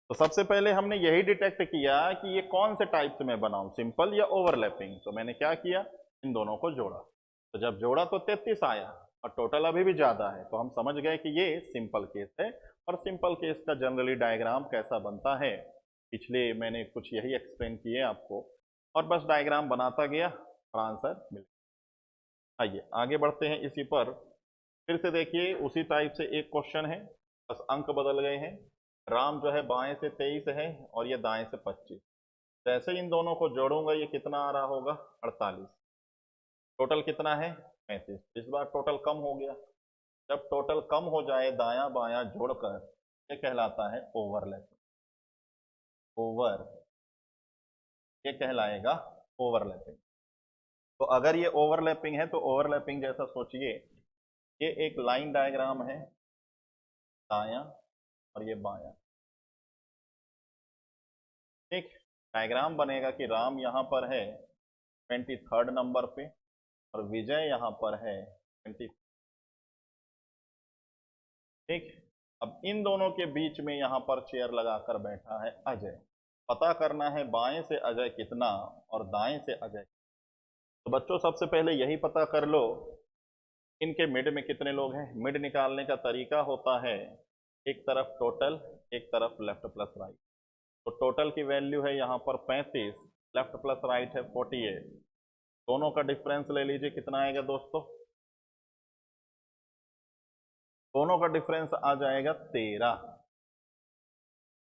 तो सबसे पहले हमने यही डिटेक्ट किया कि ये कौन से टाइप से मैं बनाऊं, सिंपल या ओवरलैपिंग। तो मैंने क्या किया? इन दोनों को जोड़ा, तो जब जोड़ा तो 33 आया और टोटल अभी भी ज्यादा है, तो हम समझ गए कि ये सिंपल केस है। और सिंपल केस का जनरली डायग्राम कैसा बनता है, पिछले मैंने कुछ यही एक्सप्लेन किए आपको, और बस डायग्राम बनाता गया और आंसर मिल। आइए आगे बढ़ते हैं इसी पर। फिर से देखिए उसी टाइप से एक क्वेश्चन है, बस अंक बदल गए हैं। राम जो है बाएं से 23 है और ये दाएं से 25। जैसे इन दोनों को जोड़ूंगा ये कितना आ रहा होगा? 48। टोटल कितना है? 35। इस बार टोटल कम हो गया। जब टोटल कम हो जाए दायां बायां जोड़कर, ये कहलाता है ओवरलैपिंग। ओवर, ये कहलाएगा ओवरलैपिंग। तो अगर ये ओवरलैपिंग है तो ओवरलैपिंग जैसा सोचिए, ये एक लाइन डायग्राम है, दायां और ये बायां। ठीक, डायग्राम बनेगा कि राम यहाँ पर है 23rd नंबर पे और विजय यहाँ पर है 20। ठीक, अब इन दोनों के बीच में यहाँ पर चेयर लगाकर बैठा है अजय। पता करना है बाएं से अजय कितना और दाएं से अजय। तो बच्चों सबसे पहले यही पता कर लो इनके मिड में कितने लोग हैं। मिड निकालने का तरीका होता है, एक तरफ टोटल, एक तरफ लेफ्ट प्लस राइट। तो टोटल की वैल्यू है यहाँ पर 35, लेफ्ट प्लस राइट है 48। दोनों का डिफरेंस ले लीजिए, कितना आएगा दोस्तों? दोनों का डिफरेंस आ जाएगा 13।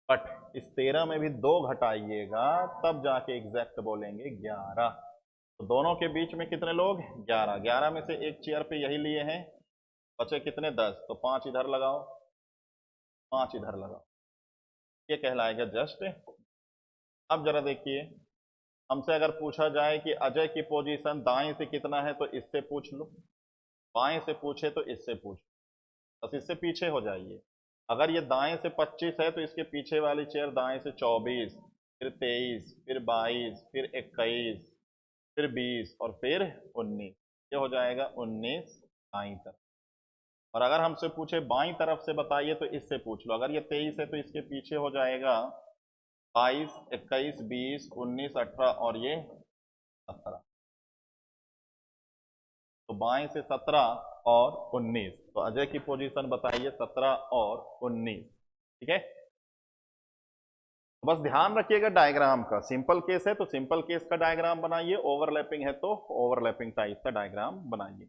बट इस 13 में भी 2 घटाइएगा तब जाके एग्जैक्ट बोलेंगे 11। तो दोनों के बीच में कितने लोग? 11। 11 में से एक चेयर पे यही लिए हैं, बचे कितने? 10। तो 5 इधर लगाओ, 5 इधर लगाओ, ये कहलाएगा जस्ट। अब जरा देखिए हमसे अगर पूछा जाए कि अजय की पोजीशन दाएं से कितना है तो इससे पूछ लो, बाएं से पूछे तो इससे पूछ लो, बस इससे पीछे हो जाइए। अगर ये दाएं से 25 है तो इसके पीछे वाली चेयर दाएं से 24, फिर 23, फिर 22, फिर 21, फिर 20 और फिर 19। ये हो जाएगा 19 दाईं तरफ। और अगर हमसे पूछे बाईं तरफ से बताइए तो इससे पूछ लो, अगर ये 23 है तो इसके पीछे हो जाएगा 22, 21, 20, 19, 18 और ये 17। तो बाएं से 17 और 19, तो अजय की पोजीशन बताइए 17 और 19। ठीक है, तो बस ध्यान रखिएगा डायग्राम का, सिंपल केस है तो सिंपल केस का डायग्राम बनाइए, ओवरलैपिंग है तो ओवरलैपिंग टाइप का डायग्राम बनाइए।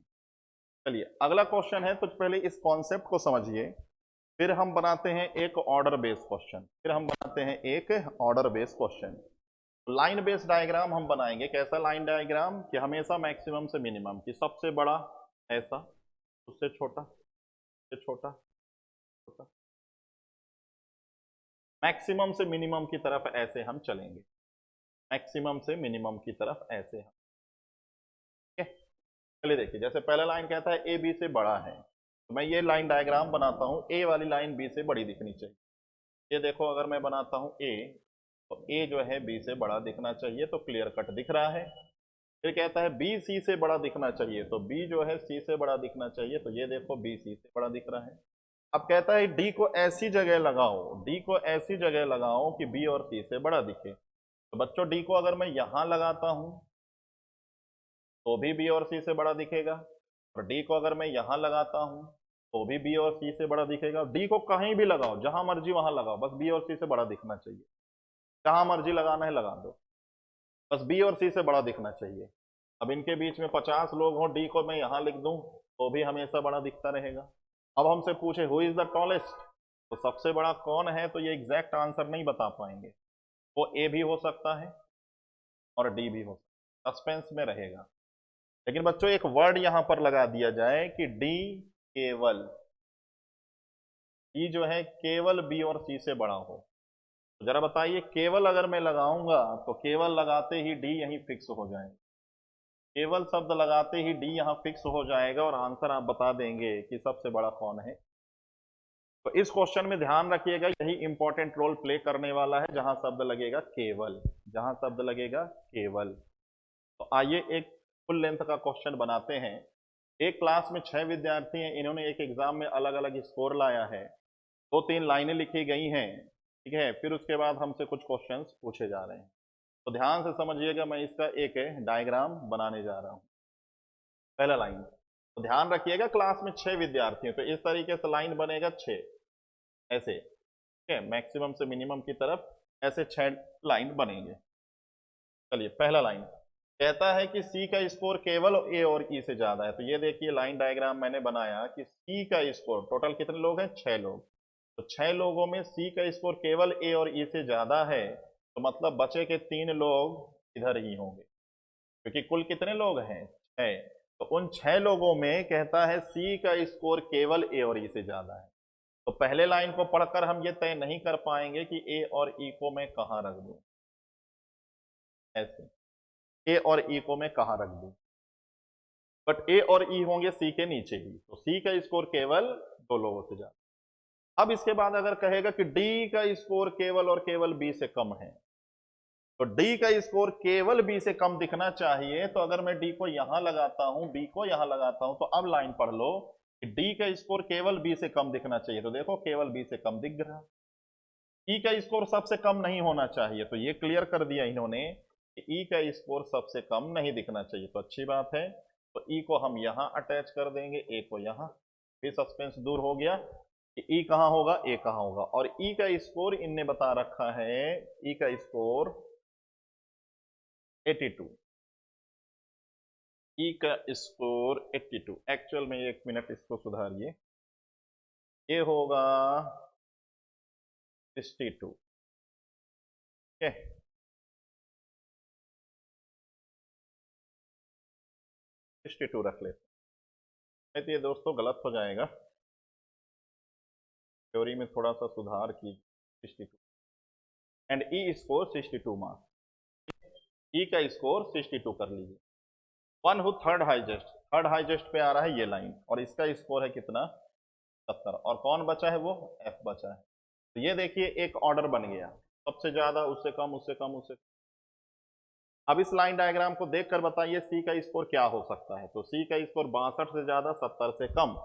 चलिए अगला क्वेश्चन है, तो पहले इस कॉन्सेप्ट को समझिए, फिर हम बनाते हैं एक order based question, line based diagram हम बनाएंगे। कैसा लाइन डायग्राम कि हमेशा मैक्सिमम से मिनिमम की सबसे बड़ा ऐसा, उससे छोटा, से छोटा, छोटा, मैक्सिमम से मिनिमम की तरफ ऐसे हम चलेंगे, मैक्सिमम से मिनिमम की तरफ ऐसे हम। ठीक है, चलिए देखिए, जैसे पहला लाइन कहता है ए बी से बड़ा है, तो मैं ये लाइन डायग्राम बनाता हूं, ए वाली लाइन बी से बड़ी दिखनी चाहिए। ये देखो अगर मैं बनाता हूं ए, तो ए जो है बी से बड़ा दिखना चाहिए, तो क्लियर कट दिख रहा है। फिर कहता है बी सी से बड़ा दिखना चाहिए, तो बी जो है सी से बड़ा दिखना चाहिए, तो ये देखो बी सी से बड़ा दिख रहा है। अब कहता है डी को ऐसी जगह लगाओ, डी को ऐसी जगह लगाओ कि बी और सी से बड़ा दिखे। तो बच्चों डी को अगर मैं यहां लगाता हूं तो भी बी और सी से बड़ा दिखेगा, और डी को अगर मैं यहां लगाता हूं तो भी बी और सी से बड़ा दिखेगा। डी को कहीं भी लगाओ, जहां मर्जी वहां लगाओ, बस बी और सी से बड़ा दिखना चाहिए। जहां मर्जी लगाना है लगा दो, बस बी और सी से बड़ा दिखना चाहिए। अब इनके बीच में 50 लोग हों, डी को मैं यहां लिख दूं तो भी हमेशा बड़ा दिखता रहेगा। अब हमसे पूछे हु इज द टॉलेस्ट, तो सबसे बड़ा कौन है, तो ये एग्जैक्ट आंसर नहीं बता पाएंगे, वो ए भी हो सकता है और डी भी हो सकता है, सस्पेंस में रहेगा। लेकिन बच्चों एक वर्ड यहां पर लगा दिया जाए कि डी केवल, डी जो है केवल बी और सी से बड़ा हो। तो जरा बताइए, केवल अगर मैं लगाऊंगा तो केवल लगाते ही डी यहीं फिक्स हो जाएगा, केवल शब्द लगाते ही डी यहां फिक्स हो जाएगा और आंसर आप बता देंगे कि सबसे बड़ा कौन है। तो इस क्वेश्चन में ध्यान रखिएगा, यही इंपॉर्टेंट रोल प्ले करने वाला है, जहां शब्द लगेगा केवल, जहां शब्द लगेगा केवल। तो आइए एक फुल लेंथ का क्वेश्चन बनाते हैं। एक क्लास में 6 विद्यार्थी हैं, इन्होंने एक एग्जाम में अलग अलग स्कोर लाया है, 2-3 लाइनें लिखी गई हैं। ठीक है, फिर उसके बाद हमसे कुछ क्वेश्चंस पूछे जा रहे हैं, तो ध्यान से समझिएगा, मैं इसका एक डायग्राम बनाने जा रहा हूं। पहला लाइन, तो ध्यान रखिएगा क्लास में 6 विद्यार्थी हैं, तो इस तरीके से लाइन बनेगा 6 ऐसे। ठीक है, मैक्सिमम से मिनिमम की तरफ ऐसे 6 लाइन बनेंगे। चलिए पहला लाइन कहता है कि सी का स्कोर केवल ए और ई से ज्यादा है। तो ये देखिए लाइन डायग्राम मैंने बनाया कि सी का स्कोर, टोटल कितने लोग हैं, 6 लोग, तो 6 लोगों में सी का स्कोर केवल ए और ई से ज्यादा है, तो मतलब बचे के 3 लोग इधर ही होंगे, क्योंकि कुल कितने लोग हैं, 6। तो उन 6 लोगों में कहता है सी का स्कोर केवल ए और ई से ज्यादा है। तो पहले लाइन को पढ़कर हम ये तय नहीं कर पाएंगे कि ए और ई को मैं कहां रख दूं, ऐसे ए और ई को मैं कहां रख दूं, बट ए और ई होंगे सी के नीचे ही, तो सी का स्कोर केवल 2 लोगों से ज्यादा। अब इसके बाद अगर कहेगा कि डी का स्कोर केवल और केवल बी से कम है, तो डी का स्कोर केवल बी से कम दिखना चाहिए, तो अगर मैं डी को यहां लगाता हूं, बी को यहां लगाता हूं, तो अब लाइन पढ़ लो कि डी का स्कोर केवल बी से कम दिखना चाहिए, तो देखो केवल बी से कम दिख रहा। ई का स्कोर सबसे कम नहीं होना चाहिए, तो ये क्लियर कर दिया इन्होंने कि ई का स्कोर सबसे कम नहीं दिखना चाहिए, तो अच्छी बात है। तो ई को हम यहां अटैच कर देंगे, ए को यहां, भी सस्पेंस दूर हो गया कि ई कहां होगा, ए कहां होगा। और ई का स्कोर इनने बता रखा है, ई का स्कोर 82, ई का स्कोर 82, एक्चुअल में 1 मिनट इसको सुधारिए, ये होगा 62। ठीक है, 62 रख लेते हैं, तो ये दोस्तों गलत हो जाएगा, थ्योरी में थोड़ा सा सुधार की, 62 एंड ई स्कोर 62 मार्क्स। ई का स्कोर 62 कर लीजिए। वन हु थर्ड हाईजेस्ट पे आ रहा है ये लाइन, और इसका स्कोर है कितना, 70। और कौन बचा है, वो एफ बचा है। तो ये देखिए एक ऑर्डर बन गया, सबसे ज्यादा, उससे कम, उससे कम, उससे। अब इस लाइन डायग्राम को देखकर बताइए सी का स्कोर क्या हो सकता है। तो सी का स्कोर 62 से ज्यादा 70 से कम,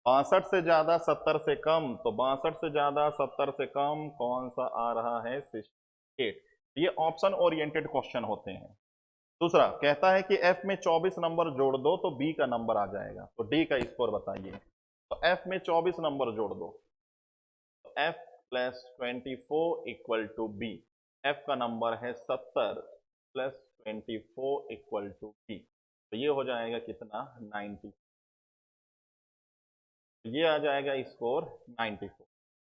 62 से ज्यादा 70 से कम, तो 62 से ज्यादा 70 से कम कौन सा आ रहा है, 68। ये ऑप्शन ओरिएंटेड क्वेश्चन होते हैं। दूसरा कहता है कि एफ में 24 नंबर जोड़ दो तो बी का नंबर आ जाएगा, तो डी का स्कोर बताइए। तो एफ में 24 नंबर जोड़ दो, तो F plus 24 equal to B. F का नंबर है 70 प्लस 24 इक्वल टू बी, तो ये हो जाएगा कितना, 90। ये आ जाएगा स्कोर 94।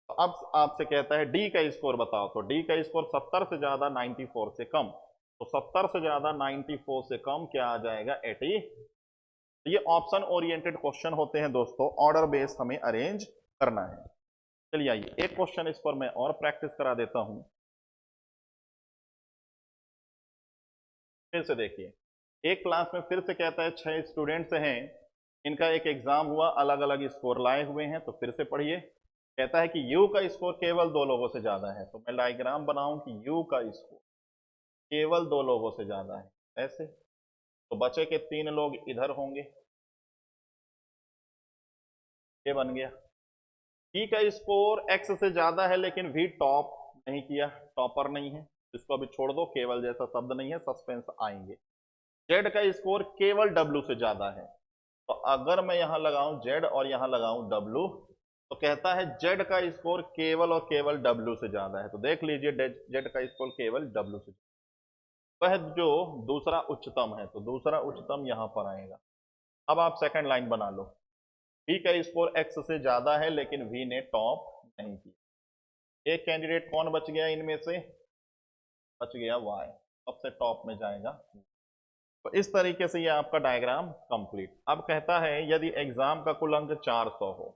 तो अब आपसे कहता है डी का स्कोर बताओ, तो डी का स्कोर 70 से ज्यादा 94 से कम, तो 70 से ज्यादा 94 से कम क्या आ जाएगा, 80। तो ये ऑप्शन ओरिएंटेड क्वेश्चन होते हैं दोस्तों, ऑर्डर बेस्ड हमें अरेंज करना है। चलिए आइए एक क्वेश्चन इस पर मैं और प्रैक्टिस करा देता हूं। फिर से देखिए, एक क्लास में फिर से कहता है 6 स्टूडेंट्स हैं, इनका एक एग्जाम हुआ, अलग अलग स्कोर लाए हुए हैं। तो फिर से पढ़िए, कहता है कि U का स्कोर केवल 2 लोगों से ज्यादा है। तो मैं डायग्राम बनाऊं कि U का स्कोर केवल 2 लोगों से ज्यादा है, ऐसे। तो बचे के 3 लोग इधर होंगे, ये बन गया। V का स्कोर X से ज्यादा है, लेकिन V टॉप नहीं किया, टॉपर नहीं है, इसको अभी छोड़ दो, केवल जैसा शब्द नहीं है, सस्पेंस आएंगे। Z का स्कोर केवल W से ज्यादा है, तो अगर मैं यहां लगाऊं Z और यहां लगाऊं W, तो कहता है Z का स्कोर केवल और केवल W से ज्यादा है। तो देख लीजिए Z का स्कोर केवल W से, वह जो दूसरा उच्चतम है, तो दूसरा उच्चतम यहां पर आएगा। अब आप सेकंड लाइन बना लो, V का स्कोर X से ज्यादा है, लेकिन V ने टॉप नहीं किया। एक कैंडिडेट कौन बच गया इनमें से, बच गया Y, सबसे टॉप में जाएगा। तो इस तरीके से ये आपका डायग्राम कंप्लीट। अब कहता है यदि एग्जाम का कुल अंक 400 हो,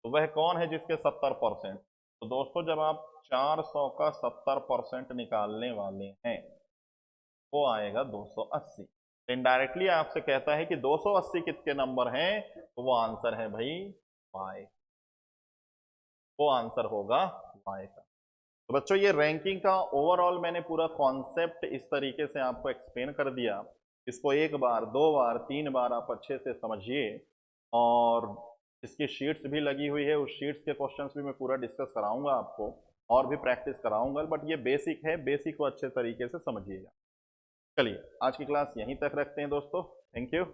तो वह कौन है जिसके 70%। तो दोस्तों जब आप 400 का 70% निकालने वाले हैं, वो आएगा 280। इनडायरेक्टली आपसे कहता है कि 280 कितने नंबर हैं, तो वो आंसर है भाई Y, वो आंसर होगा Y का। तो बच्चों ये रैंकिंग का ओवरऑल मैंने पूरा कॉन्सेप्ट इस तरीके से आपको एक्सप्लेन कर दिया। इसको एक बार, दो बार, तीन बार आप अच्छे से समझिए, और इसकी शीट्स भी लगी हुई है, उस शीट्स के क्वेश्चंस भी मैं पूरा डिस्कस कराऊंगा आपको, और भी प्रैक्टिस कराऊंगा, बट ये बेसिक है, बेसिक को अच्छे तरीके से समझिएगा। चलिए आज की क्लास यहीं तक रखते हैं दोस्तों, थैंक यू।